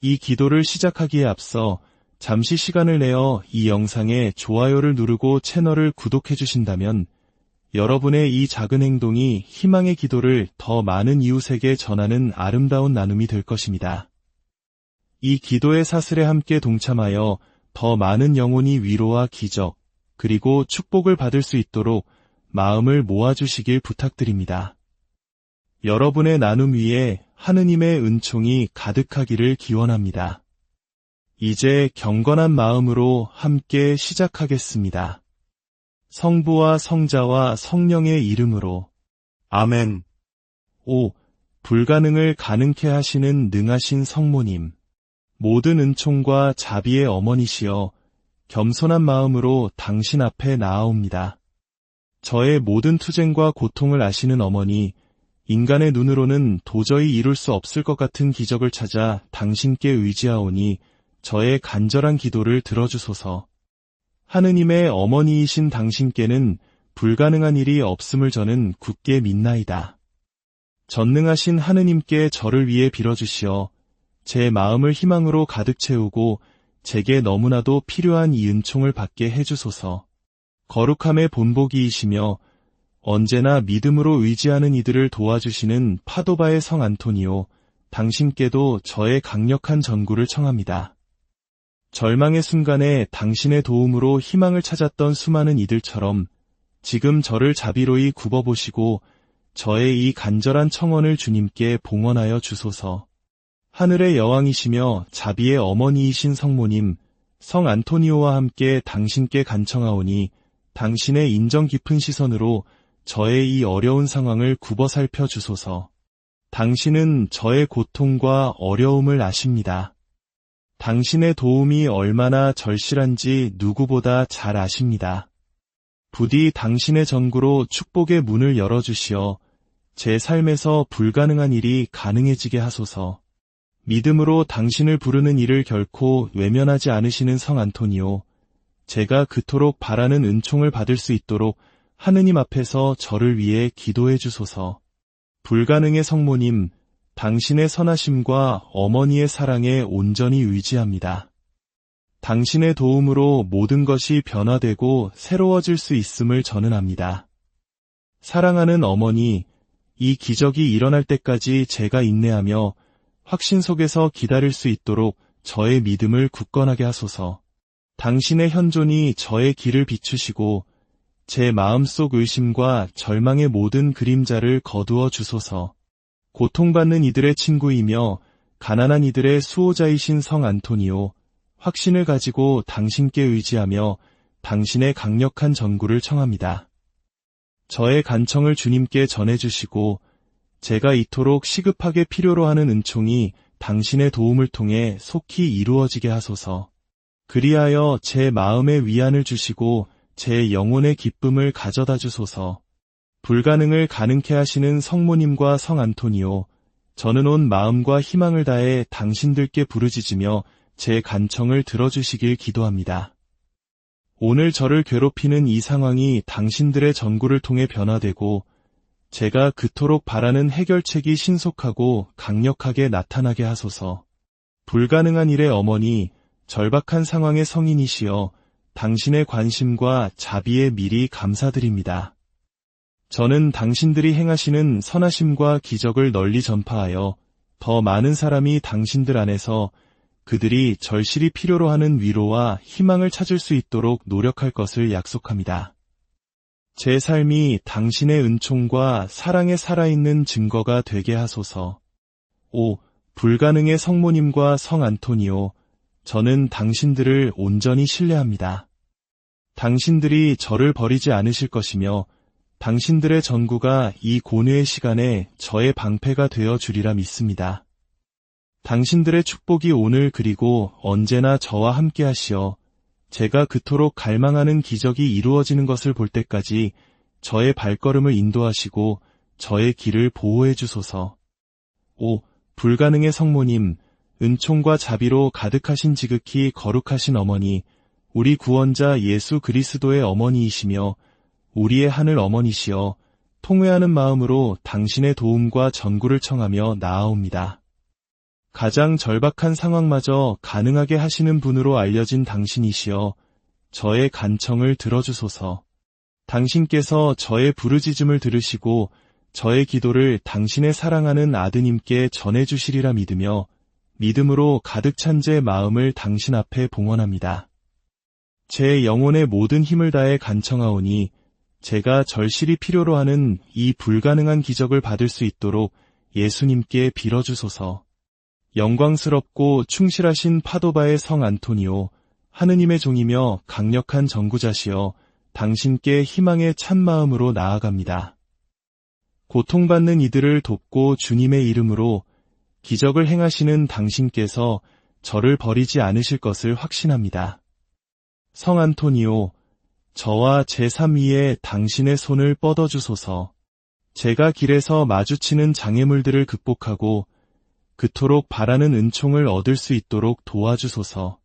이 기도를 시작하기에 앞서 잠시 시간을 내어 이 영상에 좋아요를 누르고 채널을 구독해 주신다면 여러분의 이 작은 행동이 희망의 기도를 더 많은 이웃에게 전하는 아름다운 나눔이 될 것입니다. 이 기도의 사슬에 함께 동참하여 더 많은 영혼이 위로와 기적, 그리고 축복을 받을 수 있도록 마음을 모아주시길 부탁드립니다. 여러분의 나눔 위에 하느님의 은총이 가득하기를 기원합니다. 이제 경건한 마음으로 함께 시작하겠습니다. 성부와 성자와 성령의 이름으로. 아멘. 5. 불가능을 가능케 하시는 능하신 성모님. 모든 은총과 자비의 어머니시여, 겸손한 마음으로 당신 앞에 나아옵니다. 저의 모든 투쟁과 고통을 아시는 어머니, 인간의 눈으로는 도저히 이룰 수 없을 것 같은 기적을 찾아 당신께 의지하오니 저의 간절한 기도를 들어주소서. 하느님의 어머니이신 당신께는 불가능한 일이 없음을 저는 굳게 믿나이다. 전능하신 하느님께 저를 위해 빌어주시어 제 마음을 희망으로 가득 채우고 제게 너무나도 필요한 이 은총을 받게 해주소서. 거룩함의 본보기이시며 언제나 믿음으로 의지하는 이들을 도와주시는 파도바의 성 안토니오, 당신께도 저의 강력한 전구를 청합니다. 절망의 순간에 당신의 도움으로 희망을 찾았던 수많은 이들처럼 지금 저를 자비로이 굽어보시고 저의 이 간절한 청원을 주님께 봉헌하여 주소서. 하늘의 여왕이시며 자비의 어머니이신 성모님, 성 안토니오와 함께 당신께 간청하오니 당신의 인정 깊은 시선으로 저의 이 어려운 상황을 굽어 살펴 주소서. 당신은 저의 고통과 어려움을 아십니다. 당신의 도움이 얼마나 절실한지 누구보다 잘 아십니다. 부디 당신의 전구로 축복의 문을 열어주시어 제 삶에서 불가능한 일이 가능해지게 하소서. 믿음으로 당신을 부르는 일을 결코 외면하지 않으시는 성 안토니오, 제가 그토록 바라는 은총을 받을 수 있도록 하느님 앞에서 저를 위해 기도해 주소서. 불가능의 성모님, 당신의 선하심과 어머니의 사랑에 온전히 의지합니다. 당신의 도움으로 모든 것이 변화되고 새로워질 수 있음을 저는 압니다. 사랑하는 어머니, 이 기적이 일어날 때까지 제가 인내하며 확신 속에서 기다릴 수 있도록 저의 믿음을 굳건하게 하소서. 당신의 현존이 저의 길을 비추시고 제 마음속 의심과 절망의 모든 그림자를 거두어 주소서. 고통받는 이들의 친구이며 가난한 이들의 수호자이신 성 안토니오, 확신을 가지고 당신께 의지하며 당신의 강력한 전구를 청합니다. 저의 간청을 주님께 전해주시고 제가 이토록 시급하게 필요로 하는 은총이 당신의 도움을 통해 속히 이루어지게 하소서. 그리하여 제 마음에 위안을 주시고 제 영혼의 기쁨을 가져다 주소서. 불가능을 가능케 하시는 성모님과 성 안토니오, 저는 온 마음과 희망을 다해 당신들께 부르짖으며 제 간청을 들어주시길 기도합니다. 오늘 저를 괴롭히는 이 상황이 당신들의 전구를 통해 변화되고 제가 그토록 바라는 해결책이 신속하고 강력하게 나타나게 하소서. 불가능한 일의 어머니, 절박한 상황의 성인이시여 당신의 관심과 자비에 미리 감사드립니다. 저는 당신들이 행하시는 선하심과 기적을 널리 전파하여 더 많은 사람이 당신들 안에서 그들이 절실히 필요로 하는 위로와 희망을 찾을 수 있도록 노력할 것을 약속합니다. 제 삶이 당신의 은총과 사랑에 살아있는 증거가 되게 하소서. 5. 불가능의 성모님과 성 안토니오, 저는 당신들을 온전히 신뢰합니다. 당신들이 저를 버리지 않으실 것이며 당신들의 전구가 이 고뇌의 시간에 저의 방패가 되어 주리라 믿습니다. 당신들의 축복이 오늘 그리고 언제나 저와 함께 하시어 제가 그토록 갈망하는 기적이 이루어지는 것을 볼 때까지 저의 발걸음을 인도하시고 저의 길을 보호해 주소서. 5. 불가능의 성모님, 은총과 자비로 가득하신 지극히 거룩하신 어머니, 우리 구원자 예수 그리스도의 어머니이시며 우리의 하늘 어머니시여 통회하는 마음으로 당신의 도움과 전구를 청하며 나아옵니다. 가장 절박한 상황마저 가능하게 하시는 분으로 알려진 당신이시여 저의 간청을 들어주소서. 당신께서 저의 부르짖음을 들으시고 저의 기도를 당신의 사랑하는 아드님께 전해주시리라 믿으며 믿음으로 가득 찬 제 마음을 당신 앞에 봉헌합니다. 제 영혼의 모든 힘을 다해 간청하오니 제가 절실히 필요로 하는 이 불가능한 기적을 받을 수 있도록 예수님께 빌어주소서. 영광스럽고 충실하신 파도바의 성 안토니오, 하느님의 종이며 강력한 전구자시여 당신께 희망의 참마음으로 나아갑니다. 고통받는 이들을 돕고 주님의 이름으로 기적을 행하시는 당신께서 저를 버리지 않으실 것을 확신합니다. 성 안토니오, 저와 제 삶 위에 당신의 손을 뻗어주소서. 제가 길에서 마주치는 장애물들을 극복하고 그토록 바라는 은총을 얻을 수 있도록 도와주소서.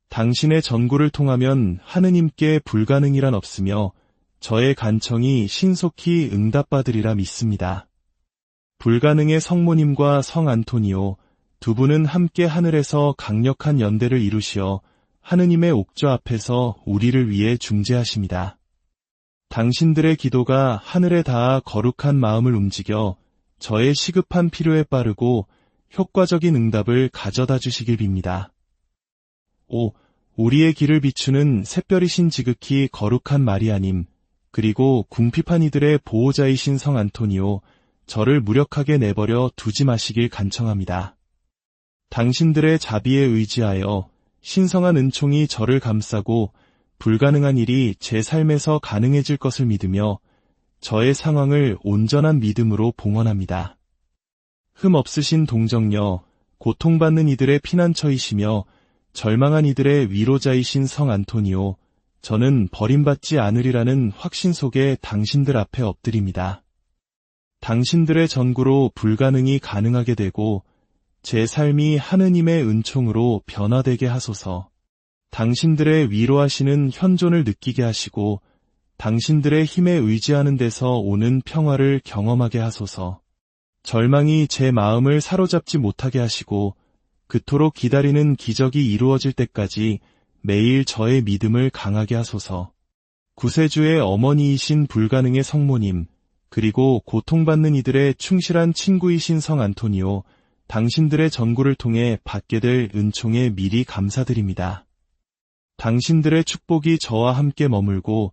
당신의 전구를 통하면 하느님께 불가능이란 없으며 저의 간청이 신속히 응답받으리라 믿습니다. 불가능의 성모님과 성 안토니오, 두 분은 함께 하늘에서 강력한 연대를 이루시어 하느님의 옥좌 앞에서 우리를 위해 중재하십니다. 당신들의 기도가 하늘에 닿아 거룩한 마음을 움직여 저의 시급한 필요에 빠르고 효과적인 응답을 가져다 주시길 빕니다. 우리의 길을 비추는 샛별이신 지극히 거룩한 마리아님, 그리고 궁핍한 이들의 보호자이신 성 안토니오, 저를 무력하게 내버려 두지 마시길 간청합니다. 당신들의 자비에 의지하여 신성한 은총이 저를 감싸고 불가능한 일이 제 삶에서 가능해질 것을 믿으며 저의 상황을 온전한 믿음으로 봉헌합니다. 흠 없으신 동정녀, 고통받는 이들의 피난처이시며 절망한 이들의 위로자이신 성 안토니오, 저는 버림받지 않으리라는 확신 속에 당신들 앞에 엎드립니다. 당신들의 전구로 불가능이 가능하게 되고 제 삶이 하느님의 은총으로 변화되게 하소서. 당신들의 위로하시는 현존을 느끼게 하시고 당신들의 힘에 의지하는 데서 오는 평화를 경험하게 하소서. 절망이 제 마음을 사로잡지 못하게 하시고 그토록 기다리는 기적이 이루어질 때까지 매일 저의 믿음을 강하게 하소서. 구세주의 어머니이신 불가능의 성모님, 그리고 고통받는 이들의 충실한 친구이신 성 안토니오, 당신들의 전구를 통해 받게 될 은총에 미리 감사드립니다. 당신들의 축복이 저와 함께 머물고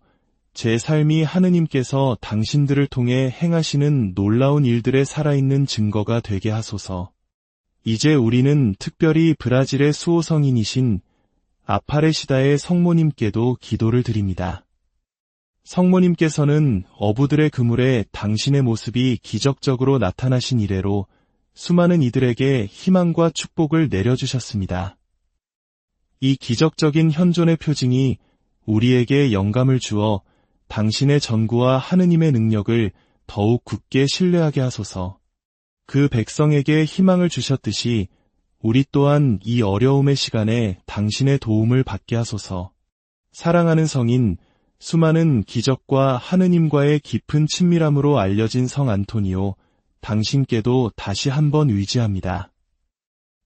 제 삶이 하느님께서 당신들을 통해 행하시는 놀라운 일들의 살아있는 증거가 되게 하소서. 이제 우리는 특별히 브라질의 수호성인이신 아파레시다의 성모님께도 기도를 드립니다. 성모님께서는 어부들의 그물에 당신의 모습이 기적적으로 나타나신 이래로 수많은 이들에게 희망과 축복을 내려주셨습니다. 이 기적적인 현존의 표징이 우리에게 영감을 주어 당신의 전구와 하느님의 능력을 더욱 굳게 신뢰하게 하소서. 그 백성에게 희망을 주셨듯이 우리 또한 이 어려움의 시간에 당신의 도움을 받게 하소서. 사랑하는 성인, 수많은 기적과 하느님과의 깊은 친밀함으로 알려진 성 안토니오, 당신께도 다시 한번 의지합니다.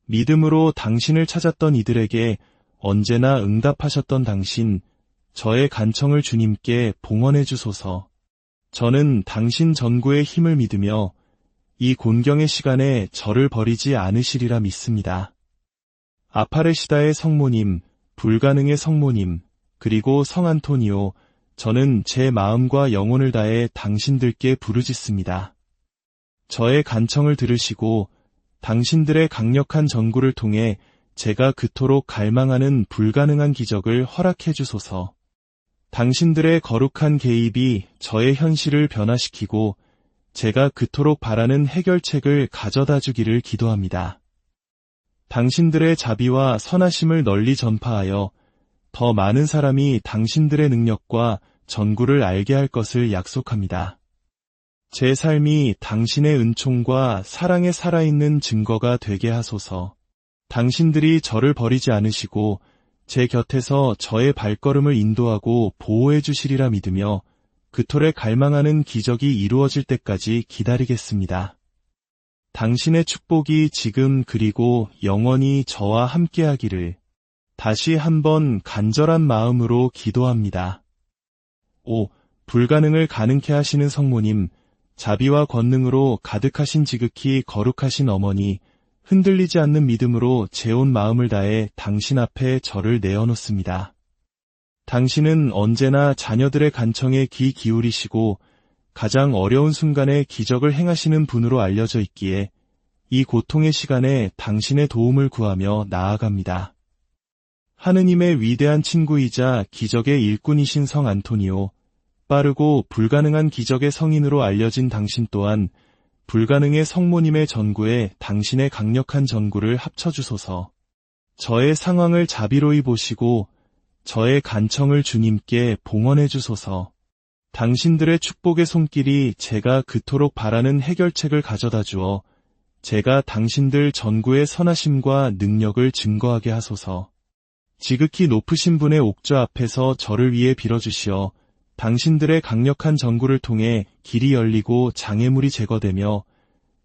믿음으로 당신을 찾았던 이들에게 언제나 응답하셨던 당신, 저의 간청을 주님께 봉헌해 주소서. 저는 당신 전구의 힘을 믿으며 이 곤경의 시간에 저를 버리지 않으시리라 믿습니다. 아파레시다의 성모님, 불가능의 성모님, 그리고 성 안토니오, 저는 제 마음과 영혼을 다해 당신들께 부르짖습니다. 저의 간청을 들으시고 당신들의 강력한 전구를 통해 제가 그토록 갈망하는 불가능한 기적을 허락해 주소서. 당신들의 거룩한 개입이 저의 현실을 변화시키고 제가 그토록 바라는 해결책을 가져다 주기를 기도합니다. 당신들의 자비와 선하심을 널리 전파하여 더 많은 사람이 당신들의 능력과 전구를 알게 할 것을 약속합니다. 제 삶이 당신의 은총과 사랑에 살아있는 증거가 되게 하소서. 당신들이 저를 버리지 않으시고 제 곁에서 저의 발걸음을 인도하고 보호해 주시리라 믿으며 그토록 갈망하는 기적이 이루어질 때까지 기다리겠습니다. 당신의 축복이 지금 그리고 영원히 저와 함께하기를 다시 한번 간절한 마음으로 기도합니다. 불가능을 가능케 하시는 성모님, 자비와 권능으로 가득하신 지극히 거룩하신 어머니, 흔들리지 않는 믿음으로 제 온 마음을 다해 당신 앞에 저를 내어놓습니다. 당신은 언제나 자녀들의 간청에 귀 기울이시고 가장 어려운 순간에 기적을 행하시는 분으로 알려져 있기에 이 고통의 시간에 당신의 도움을 구하며 나아갑니다. 하느님의 위대한 친구이자 기적의 일꾼이신 성 안토니오, 빠르고 불가능한 기적의 성인으로 알려진 당신 또한 불가능의 성모님의 전구에 당신의 강력한 전구를 합쳐주소서. 저의 상황을 자비로이 보시고 저의 간청을 주님께 봉헌해 주소서. 당신들의 축복의 손길이 제가 그토록 바라는 해결책을 가져다 주어 제가 당신들 전구의 선하심과 능력을 증거하게 하소서. 지극히 높으신 분의 옥좌 앞에서 저를 위해 빌어주시어 당신들의 강력한 전구를 통해 길이 열리고 장애물이 제거되며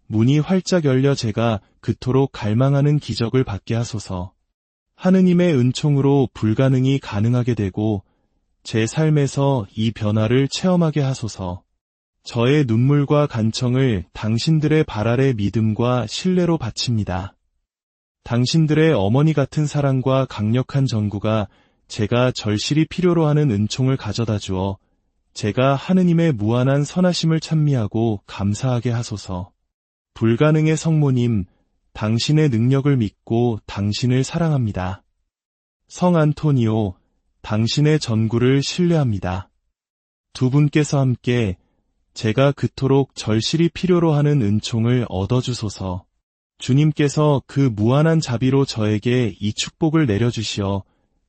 문이 활짝 열려 제가 그토록 갈망하는 기적을 받게 하소서. 하느님의 은총으로 불가능이 가능하게 되고 제 삶에서 이 변화를 체험하게 하소서. 저의 눈물과 간청을 당신들의 발 아래 믿음과 신뢰로 바칩니다. 당신들의 어머니 같은 사랑과 강력한 전구가 제가 절실히 필요로 하는 은총을 가져다 주어 제가 하느님의 무한한 선하심을 찬미하고 감사하게 하소서. 불가능의 성모님, 당신의 능력을 믿고 당신을 사랑합니다. 성 안토니오, 당신의 전구를 신뢰합니다. 두 분께서 함께 제가 그토록 절실히 필요로 하는 은총을 얻어주소서. 주님께서 그 무한한 자비로 저에게 이 축복을 내려주시어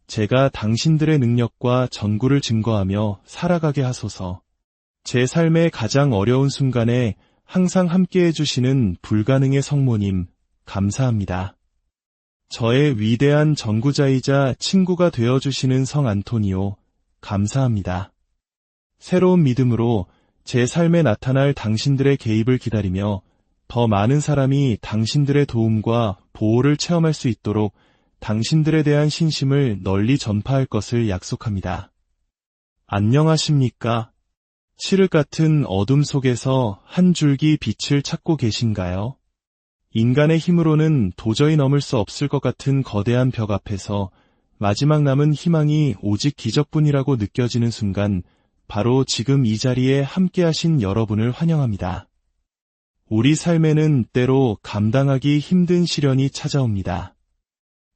제가 당신들의 능력과 전구를 증거하며 살아가게 하소서. 제 삶의 가장 어려운 순간에 항상 함께 해주시는 불가능의 성모님, 감사합니다. 저의 위대한 전구자이자 친구가 되어주시는 성 안토니오, 감사합니다. 새로운 믿음으로 제 삶에 나타날 당신들의 개입을 기다리며 더 많은 사람이 당신들의 도움과 보호를 체험할 수 있도록 당신들에 대한 신심을 널리 전파할 것을 약속합니다. 안녕하십니까? 칠흑 같은 어둠 속에서 한 줄기 빛을 찾고 계신가요? 인간의 힘으로는 도저히 넘을 수 없을 것 같은 거대한 벽 앞에서 마지막 남은 희망이 오직 기적뿐이라고 느껴지는 순간, 바로 지금 이 자리에 함께하신 여러분을 환영합니다. 우리 삶에는 때로 감당하기 힘든 시련이 찾아옵니다.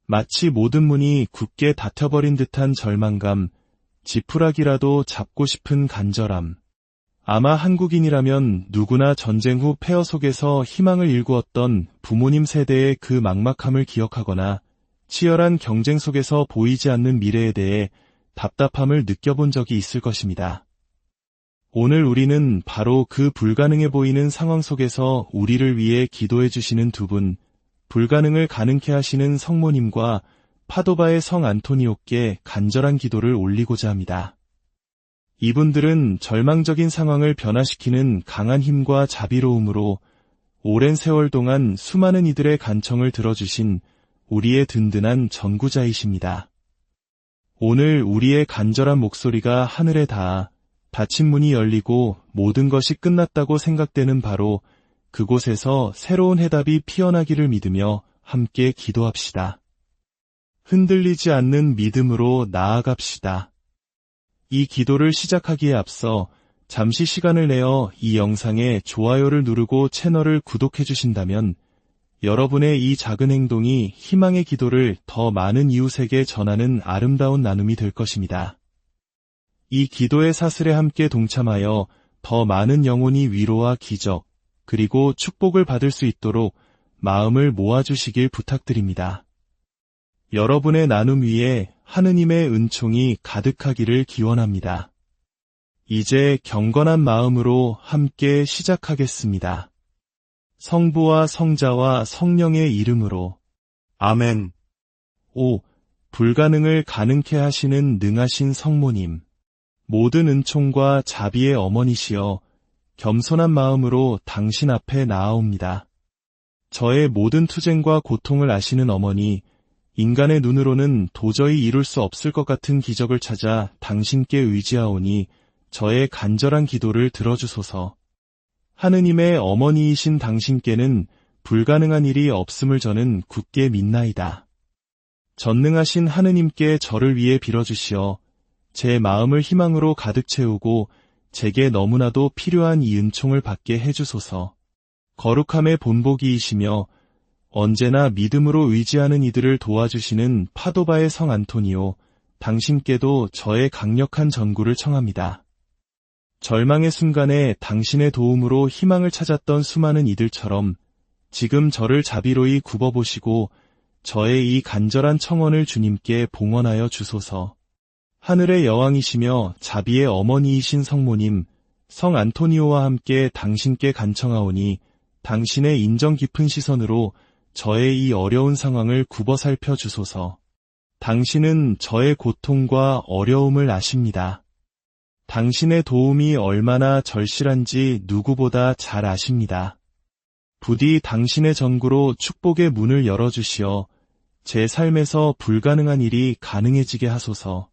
마치 모든 문이 굳게 닫혀버린 듯한 절망감, 지푸라기라도 잡고 싶은 간절함. 아마 한국인이라면 누구나 전쟁 후 폐허 속에서 희망을 일구었던 부모님 세대의 그 막막함을 기억하거나 치열한 경쟁 속에서 보이지 않는 미래에 대해 답답함을 느껴본 적이 있을 것입니다. 오늘 우리는 바로 그 불가능해 보이는 상황 속에서 우리를 위해 기도해 주시는 두 분, 불가능을 가능케 하시는 성모님과 파도바의 성 안토니오께 간절한 기도를 올리고자 합니다. 이분들은 절망적인 상황을 변화시키는 강한 힘과 자비로움으로 오랜 세월 동안 수많은 이들의 간청을 들어주신 우리의 든든한 전구자이십니다. 오늘 우리의 간절한 목소리가 하늘에 닿아 닫힌 문이 열리고 모든 것이 끝났다고 생각되는 바로 그곳에서 새로운 해답이 피어나기를 믿으며 함께 기도합시다. 흔들리지 않는 믿음으로 나아갑시다. 이 기도를 시작하기에 앞서 잠시 시간을 내어 이 영상에 좋아요를 누르고 채널을 구독해 주신다면 여러분의 이 작은 행동이 희망의 기도를 더 많은 이웃에게 전하는 아름다운 나눔이 될 것입니다. 이 기도의 사슬에 함께 동참하여 더 많은 영혼이 위로와 기적, 그리고 축복을 받을 수 있도록 마음을 모아주시길 부탁드립니다. 여러분의 나눔 위에 하느님의 은총이 가득하기를 기원합니다. 이제 경건한 마음으로 함께 시작하겠습니다. 성부와 성자와 성령의 이름으로. 아멘. 5. 불가능을 가능케 하시는 능하신 성모님. 모든 은총과 자비의 어머니시여, 겸손한 마음으로 당신 앞에 나아옵니다. 저의 모든 투쟁과 고통을 아시는 어머니, 인간의 눈으로는 도저히 이룰 수 없을 것 같은 기적을 찾아 당신께 의지하오니 저의 간절한 기도를 들어주소서. 하느님의 어머니이신 당신께는 불가능한 일이 없음을 저는 굳게 믿나이다. 전능하신 하느님께 저를 위해 빌어주시어 제 마음을 희망으로 가득 채우고 제게 너무나도 필요한 이 은총을 받게 해주소서. 거룩함의 본보기이시며 언제나 믿음으로 의지하는 이들을 도와주시는 파도바의 성 안토니오, 당신께도 저의 강력한 전구를 청합니다. 절망의 순간에 당신의 도움으로 희망을 찾았던 수많은 이들처럼 지금 저를 자비로이 굽어보시고 저의 이 간절한 청원을 주님께 봉헌하여 주소서. 하늘의 여왕이시며 자비의 어머니이신 성모님, 성 안토니오와 함께 당신께 간청하오니 당신의 인정 깊은 시선으로 저의 이 어려운 상황을 굽어 살펴 주소서. 당신은 저의 고통과 어려움을 아십니다. 당신의 도움이 얼마나 절실한지 누구보다 잘 아십니다. 부디 당신의 전구로 축복의 문을 열어주시어 제 삶에서 불가능한 일이 가능해지게 하소서.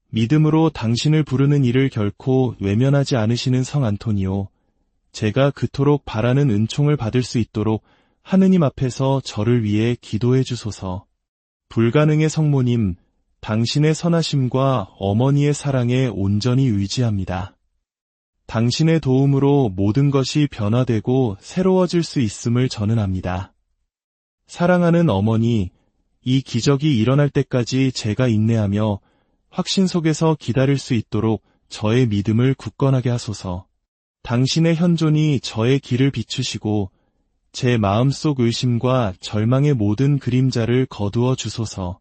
믿음으로 당신을 부르는 일을 결코 외면하지 않으시는 성 안토니오, 제가 그토록 바라는 은총을 받을 수 있도록 하느님 앞에서 저를 위해 기도해 주소서. 불가능의 성모님, 당신의 선하심과 어머니의 사랑에 온전히 의지합니다. 당신의 도움으로 모든 것이 변화되고 새로워질 수 있음을 저는 압니다. 사랑하는 어머니, 이 기적이 일어날 때까지 제가 인내하며 확신 속에서 기다릴 수 있도록 저의 믿음을 굳건하게 하소서. 당신의 현존이 저의 길을 비추시고 제 마음속 의심과 절망의 모든 그림자를 거두어 주소서.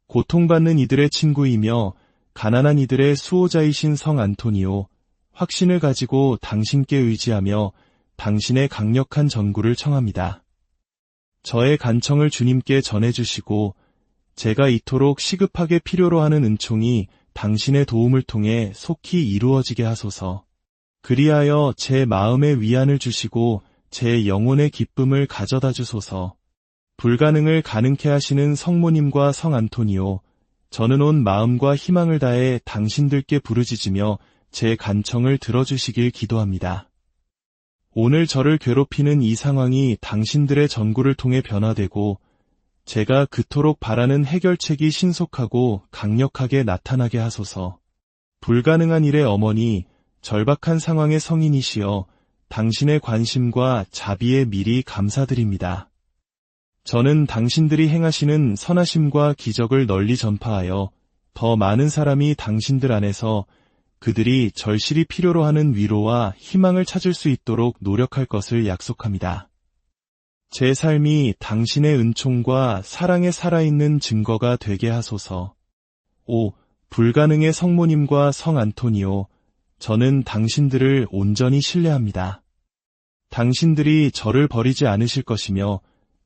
고통받는 이들의 친구이며 가난한 이들의 수호자이신 성 안토니오, 확신을 가지고 당신께 의지하며 당신의 강력한 전구를 청합니다. 저의 간청을 주님께 전해주시고 제가 이토록 시급하게 필요로 하는 은총이 당신의 도움을 통해 속히 이루어지게 하소서. 그리하여 제 마음에 위안을 주시고 제 영혼의 기쁨을 가져다 주소서. 불가능을 가능케 하시는 성모님과 성 안토니오, 저는 온 마음과 희망을 다해 당신들께 부르짖으며 제 간청을 들어주시길 기도합니다. 오늘 저를 괴롭히는 이 상황이 당신들의 전구를 통해 변화되고 제가 그토록 바라는 해결책이 신속하고 강력하게 나타나게 하소서. 불가능한 일의 어머니, 절박한 상황의 성인이시여 당신의 관심과 자비에 미리 감사드립니다. 저는 당신들이 행하시는 선하심과 기적을 널리 전파하여 더 많은 사람이 당신들 안에서 그들이 절실히 필요로 하는 위로와 희망을 찾을 수 있도록 노력할 것을 약속합니다. 제 삶이 당신의 은총과 사랑에 살아있는 증거가 되게 하소서. 오, 불가능의 성모님과 성 안토니오, 저는 당신들을 온전히 신뢰합니다. 당신들이 저를 버리지 않으실 것이며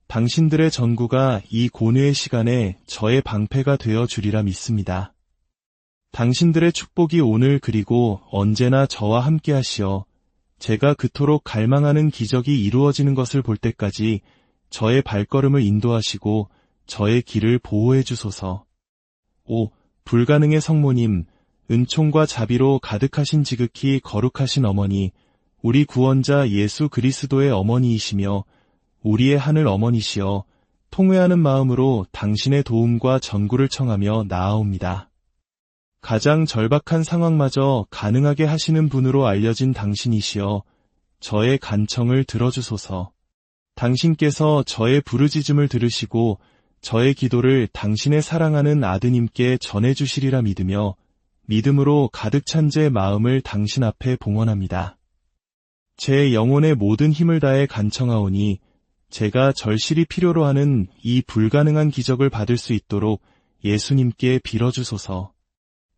당신들의 전구가 이 고뇌의 시간에 저의 방패가 되어 주리라 믿습니다. 당신들의 축복이 오늘 그리고 언제나 저와 함께 하시어 제가 그토록 갈망하는 기적이 이루어지는 것을 볼 때까지 저의 발걸음을 인도하시고 저의 길을 보호해 주소서. 오, 불가능의 성모님, 은총과 자비로 가득하신 지극히 거룩하신 어머니, 우리 구원자 예수 그리스도의 어머니이시며 우리의 하늘 어머니시여 통회하는 마음으로 당신의 도움과 전구를 청하며 나아옵니다. 가장 절박한 상황마저 가능하게 하시는 분으로 알려진 당신이시여 저의 간청을 들어주소서. 당신께서 저의 부르짖음을 들으시고 저의 기도를 당신의 사랑하는 아드님께 전해주시리라 믿으며 믿음으로 가득 찬 제 마음을 당신 앞에 봉헌합니다. 제 영혼의 모든 힘을 다해 간청하오니 제가 절실히 필요로 하는 이 불가능한 기적을 받을 수 있도록 예수님께 빌어주소서.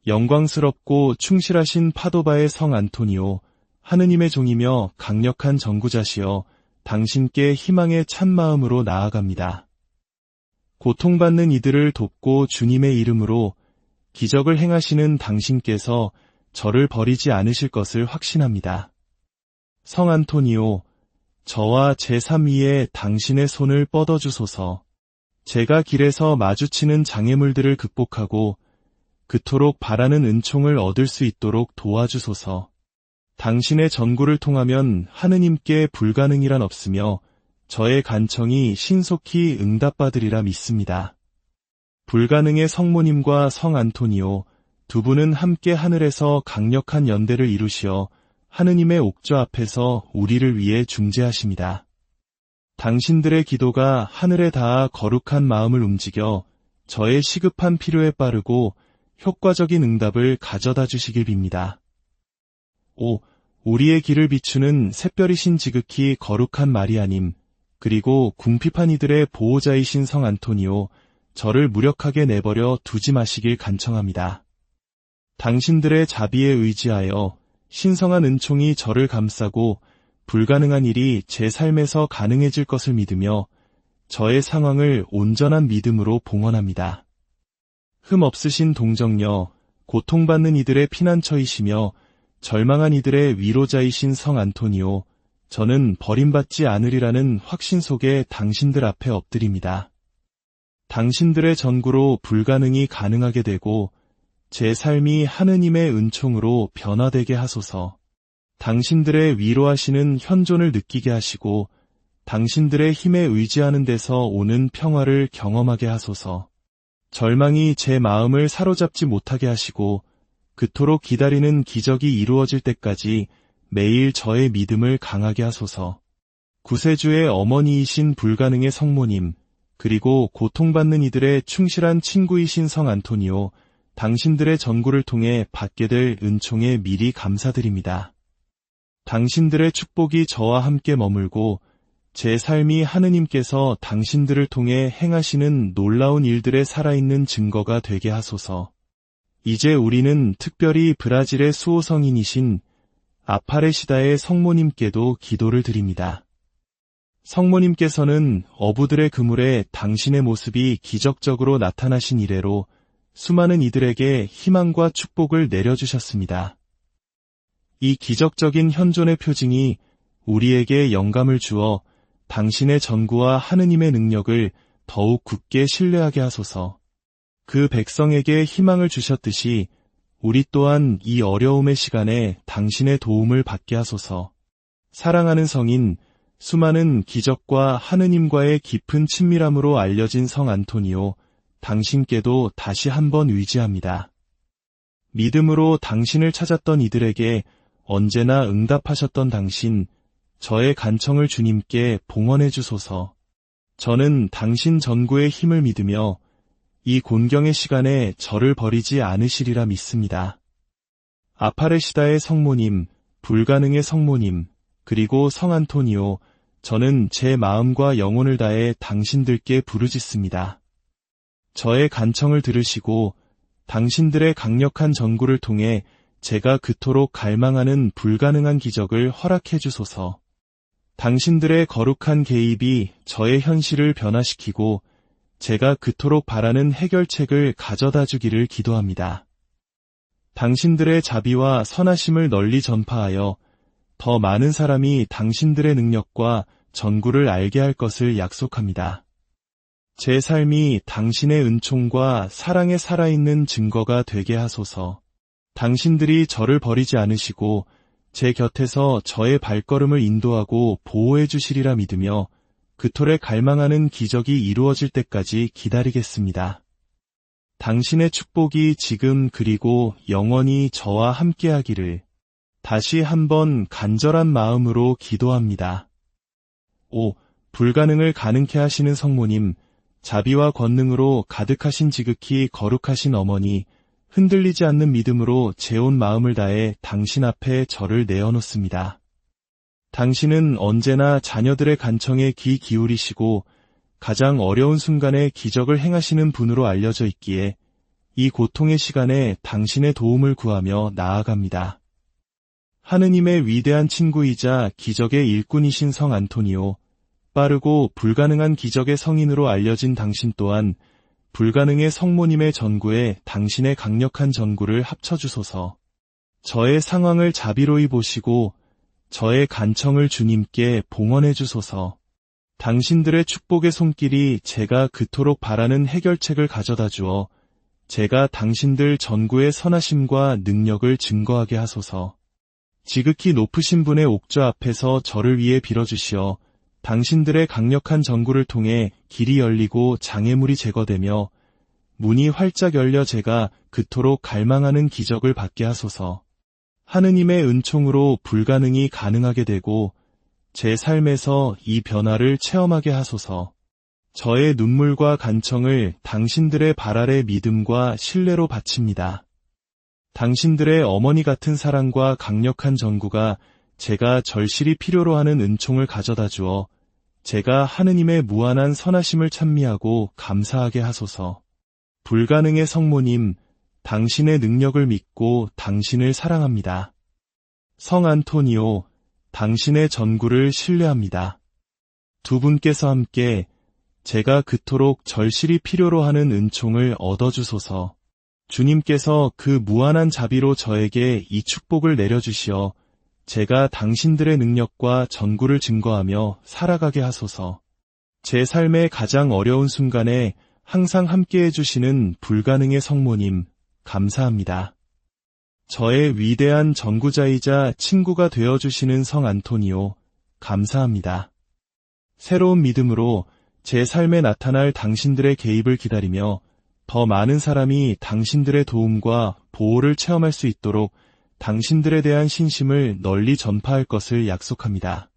영광스럽고 충실하신 파도바의 성 안토니오, 하느님의 종이며 강력한 전구자시여 당신께 희망의 찬 마음으로 나아갑니다. 고통받는 이들을 돕고 주님의 이름으로 기적을 행하시는 당신께서 저를 버리지 않으실 것을 확신합니다. 성 안토니오, 저와 제 삶 위에 당신의 손을 뻗어주소서. 제가 길에서 마주치는 장애물들을 극복하고 그토록 바라는 은총을 얻을 수 있도록 도와주소서. 당신의 전구를 통하면 하느님께 불가능이란 없으며 저의 간청이 신속히 응답받으리라 믿습니다. 불가능의 성모님과 성 안토니오 두 분은 함께 하늘에서 강력한 연대를 이루시어 하느님의 옥좌 앞에서 우리를 위해 중재하십니다. 당신들의 기도가 하늘에 닿아 거룩한 마음을 움직여 저의 시급한 필요에 빠르고 효과적인 응답을 가져다 주시길 빕니다. 우리의 길을 비추는 샛별이신 지극히 거룩한 마리아님, 그리고 궁핍한 이들의 보호자이신 성 안토니오, 저를 무력하게 내버려 두지 마시길 간청합니다. 당신들의 자비에 의지하여 신성한 은총이 저를 감싸고 불가능한 일이 제 삶에서 가능해질 것을 믿으며 저의 상황을 온전한 믿음으로 봉헌합니다. 흠 없으신 동정녀, 고통받는 이들의 피난처이시며 절망한 이들의 위로자이신 성 안토니오, 저는 버림받지 않으리라는 확신 속에 당신들 앞에 엎드립니다. 당신들의 전구로 불가능이 가능하게 되고 제 삶이 하느님의 은총으로 변화되게 하소서. 당신들의 위로하시는 현존을 느끼게 하시고 당신들의 힘에 의지하는 데서 오는 평화를 경험하게 하소서. 절망이 제 마음을 사로잡지 못하게 하시고 그토록 기다리는 기적이 이루어질 때까지 매일 저의 믿음을 강하게 하소서. 구세주의 어머니이신 불가능의 성모님, 그리고 고통받는 이들의 충실한 친구이신 성 안토니오, 당신들의 전구를 통해 받게 될 은총에 미리 감사드립니다. 당신들의 축복이 저와 함께 머물고 제 삶이 하느님께서 당신들을 통해 행하시는 놀라운 일들의 살아있는 증거가 되게 하소서. 이제 우리는 특별히 브라질의 수호성인이신 아파레시다의 성모님께도 기도를 드립니다. 성모님께서는 어부들의 그물에 당신의 모습이 기적적으로 나타나신 이래로 수많은 이들에게 희망과 축복을 내려주셨습니다. 이 기적적인 현존의 표징이 우리에게 영감을 주어 당신의 전구와 하느님의 능력을 더욱 굳게 신뢰하게 하소서. 그 백성에게 희망을 주셨듯이 우리 또한 이 어려움의 시간에 당신의 도움을 받게 하소서. 사랑하는 성인, 수많은 기적과 하느님과의 깊은 친밀함으로 알려진 성 안토니오, 당신께도 다시 한번 의지합니다. 믿음으로 당신을 찾았던 이들에게 언제나 응답하셨던 당신, 저의 간청을 주님께 봉헌해 주소서. 저는 당신 전구의 힘을 믿으며 이 곤경의 시간에 저를 버리지 않으시리라 믿습니다. 아파레시다의 성모님, 불가능의 성모님, 그리고 성 안토니오, 저는 제 마음과 영혼을 다해 당신들께 부르짖습니다. 저의 간청을 들으시고 당신들의 강력한 전구를 통해 제가 그토록 갈망하는 불가능한 기적을 허락해 주소서. 당신들의 거룩한 개입이 저의 현실을 변화시키고 제가 그토록 바라는 해결책을 가져다 주기를 기도합니다. 당신들의 자비와 선하심을 널리 전파하여 더 많은 사람이 당신들의 능력과 전구를 알게 할 것을 약속합니다. 제 삶이 당신의 은총과 사랑에 살아있는 증거가 되게 하소서. 당신들이 저를 버리지 않으시고 제 곁에서 저의 발걸음을 인도하고 보호해 주시리라 믿으며 그토록 갈망하는 기적이 이루어질 때까지 기다리겠습니다. 당신의 축복이 지금 그리고 영원히 저와 함께하기를 다시 한번 간절한 마음으로 기도합니다. 불가능을 가능케 하시는 성모님, 자비와 권능으로 가득하신 지극히 거룩하신 어머니, 흔들리지 않는 믿음으로 제 온 마음을 다해 당신 앞에 저를 내어놓습니다. 당신은 언제나 자녀들의 간청에 귀 기울이시고 가장 어려운 순간에 기적을 행하시는 분으로 알려져 있기에 이 고통의 시간에 당신의 도움을 구하며 나아갑니다. 하느님의 위대한 친구이자 기적의 일꾼이신 성 안토니오, 빠르고 불가능한 기적의 성인으로 알려진 당신 또한 불가능의 성모님의 전구에 당신의 강력한 전구를 합쳐주소서. 저의 상황을 자비로이 보시고 저의 간청을 주님께 봉헌해 주소서. 당신들의 축복의 손길이 제가 그토록 바라는 해결책을 가져다 주어 제가 당신들 전구의 선하심과 능력을 증거하게 하소서. 지극히 높으신 분의 옥좌 앞에서 저를 위해 빌어주시어 당신들의 강력한 전구를 통해 길이 열리고 장애물이 제거되며 문이 활짝 열려 제가 그토록 갈망하는 기적을 받게 하소서. 하느님의 은총으로 불가능이 가능하게 되고 제 삶에서 이 변화를 체험하게 하소서. 저의 눈물과 간청을 당신들의 발 아래 믿음과 신뢰로 바칩니다. 당신들의 어머니 같은 사랑과 강력한 전구가 제가 절실히 필요로 하는 은총을 가져다 주어 제가 하느님의 무한한 선하심을 찬미하고 감사하게 하소서. 불가능의 성모님, 당신의 능력을 믿고 당신을 사랑합니다. 성 안토니오, 당신의 전구를 신뢰합니다. 두 분께서 함께 제가 그토록 절실히 필요로 하는 은총을 얻어주소서. 주님께서 그 무한한 자비로 저에게 이 축복을 내려주시어 제가 당신들의 능력과 전구를 증거하며 살아가게 하소서. 제 삶의 가장 어려운 순간에 항상 함께해 주시는 불가능의 성모님, 감사합니다. 저의 위대한 전구자이자 친구가 되어주시는 성 안토니오, 감사합니다. 새로운 믿음으로 제 삶에 나타날 당신들의 개입을 기다리며 더 많은 사람이 당신들의 도움과 보호를 체험할 수 있도록 당신들에 대한 신심을 널리 전파할 것을 약속합니다.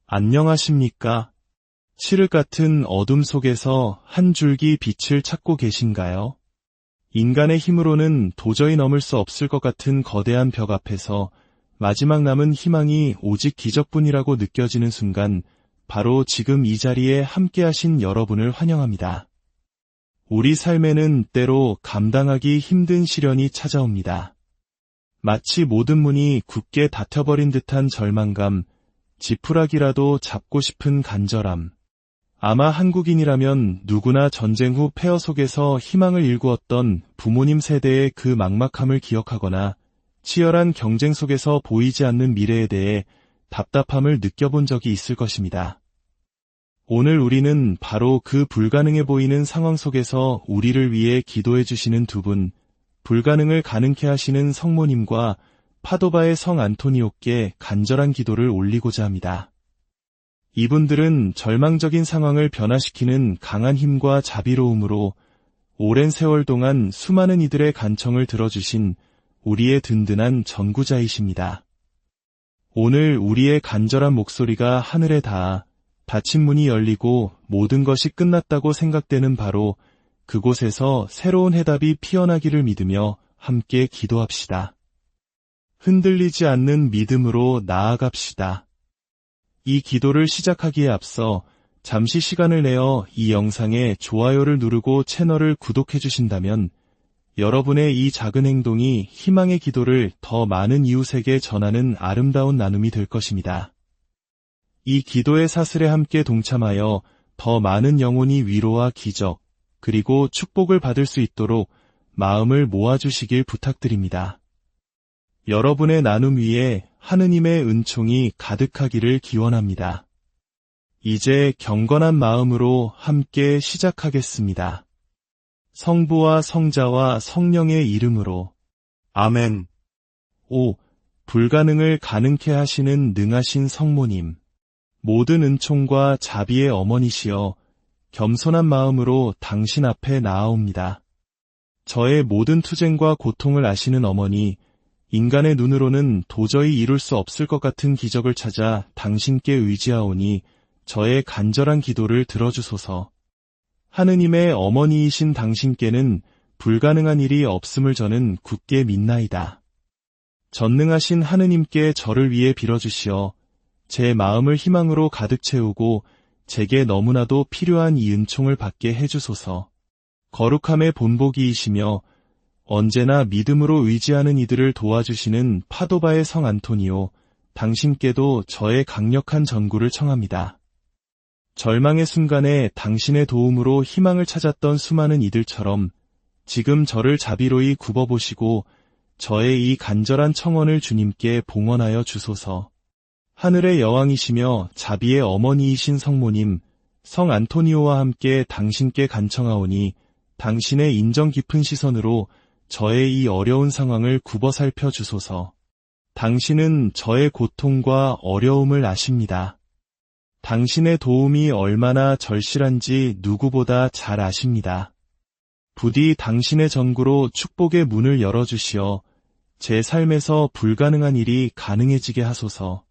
안녕하십니까? 칠흑 같은 어둠 속에서 한 줄기 빛을 찾고 계신가요? 인간의 힘으로는 도저히 넘을 수 없을 것 같은 거대한 벽 앞에서 마지막 남은 희망이 오직 기적뿐이라고 느껴지는 순간, 바로 지금 이 자리에 함께하신 여러분을 환영합니다. 우리 삶에는 때로 감당하기 힘든 시련이 찾아옵니다. 마치 모든 문이 굳게 닫혀버린 듯한 절망감, 지푸라기라도 잡고 싶은 간절함. 아마 한국인이라면 누구나 전쟁 후 폐허 속에서 희망을 일구었던 부모님 세대의 그 막막함을 기억하거나 치열한 경쟁 속에서 보이지 않는 미래에 대해 답답함을 느껴본 적이 있을 것입니다. 오늘 우리는 바로 그 불가능해 보이는 상황 속에서 우리를 위해 기도해 주시는 두 분, 불가능을 가능케 하시는 성모님과 파도바의 성 안토니오께 간절한 기도를 올리고자 합니다. 이분들은 절망적인 상황을 변화시키는 강한 힘과 자비로움으로 오랜 세월 동안 수많은 이들의 간청을 들어주신 우리의 든든한 전구자이십니다. 오늘 우리의 간절한 목소리가 하늘에 닿아 닫힌 문이 열리고 모든 것이 끝났다고 생각되는 바로 그곳에서 새로운 해답이 피어나기를 믿으며 함께 기도합시다. 흔들리지 않는 믿음으로 나아갑시다. 이 기도를 시작하기에 앞서 잠시 시간을 내어 이 영상에 좋아요를 누르고 채널을 구독해 주신다면 여러분의 이 작은 행동이 희망의 기도를 더 많은 이웃에게 전하는 아름다운 나눔이 될 것입니다. 이 기도의 사슬에 함께 동참하여 더 많은 영혼이 위로와 기적, 그리고 축복을 받을 수 있도록 마음을 모아주시길 부탁드립니다. 여러분의 나눔 위에 하느님의 은총이 가득하기를 기원합니다. 이제 경건한 마음으로 함께 시작하겠습니다. 성부와 성자와 성령의 이름으로. 아멘. 5. 불가능을 가능케 하시는 능하신 성모님. 모든 은총과 자비의 어머니시여, 겸손한 마음으로 당신 앞에 나아옵니다. 저의 모든 투쟁과 고통을 아시는 어머니, 인간의 눈으로는 도저히 이룰 수 없을 것 같은 기적을 찾아 당신께 의지하오니 저의 간절한 기도를 들어주소서. 하느님의 어머니이신 당신께는 불가능한 일이 없음을 저는 굳게 믿나이다. 전능하신 하느님께 저를 위해 빌어주시어 제 마음을 희망으로 가득 채우고 제게 너무나도 필요한 이 은총을 받게 해주소서. 거룩함의 본보기이시며 언제나 믿음으로 의지하는 이들을 도와주시는 파도바의 성 안토니오, 당신께도 저의 강력한 전구를 청합니다. 절망의 순간에 당신의 도움으로 희망을 찾았던 수많은 이들처럼 지금 저를 자비로이 굽어보시고 저의 이 간절한 청원을 주님께 봉헌하여 주소서. 하늘의 여왕이시며 자비의 어머니이신 성모님, 성 안토니오와 함께 당신께 간청하오니 당신의 인정 깊은 시선으로 저의 이 어려운 상황을 굽어 살펴 주소서. 당신은 저의 고통과 어려움을 아십니다. 당신의 도움이 얼마나 절실한지 누구보다 잘 아십니다. 부디 당신의 전구로 축복의 문을 열어주시어 제 삶에서 불가능한 일이 가능해지게 하소서.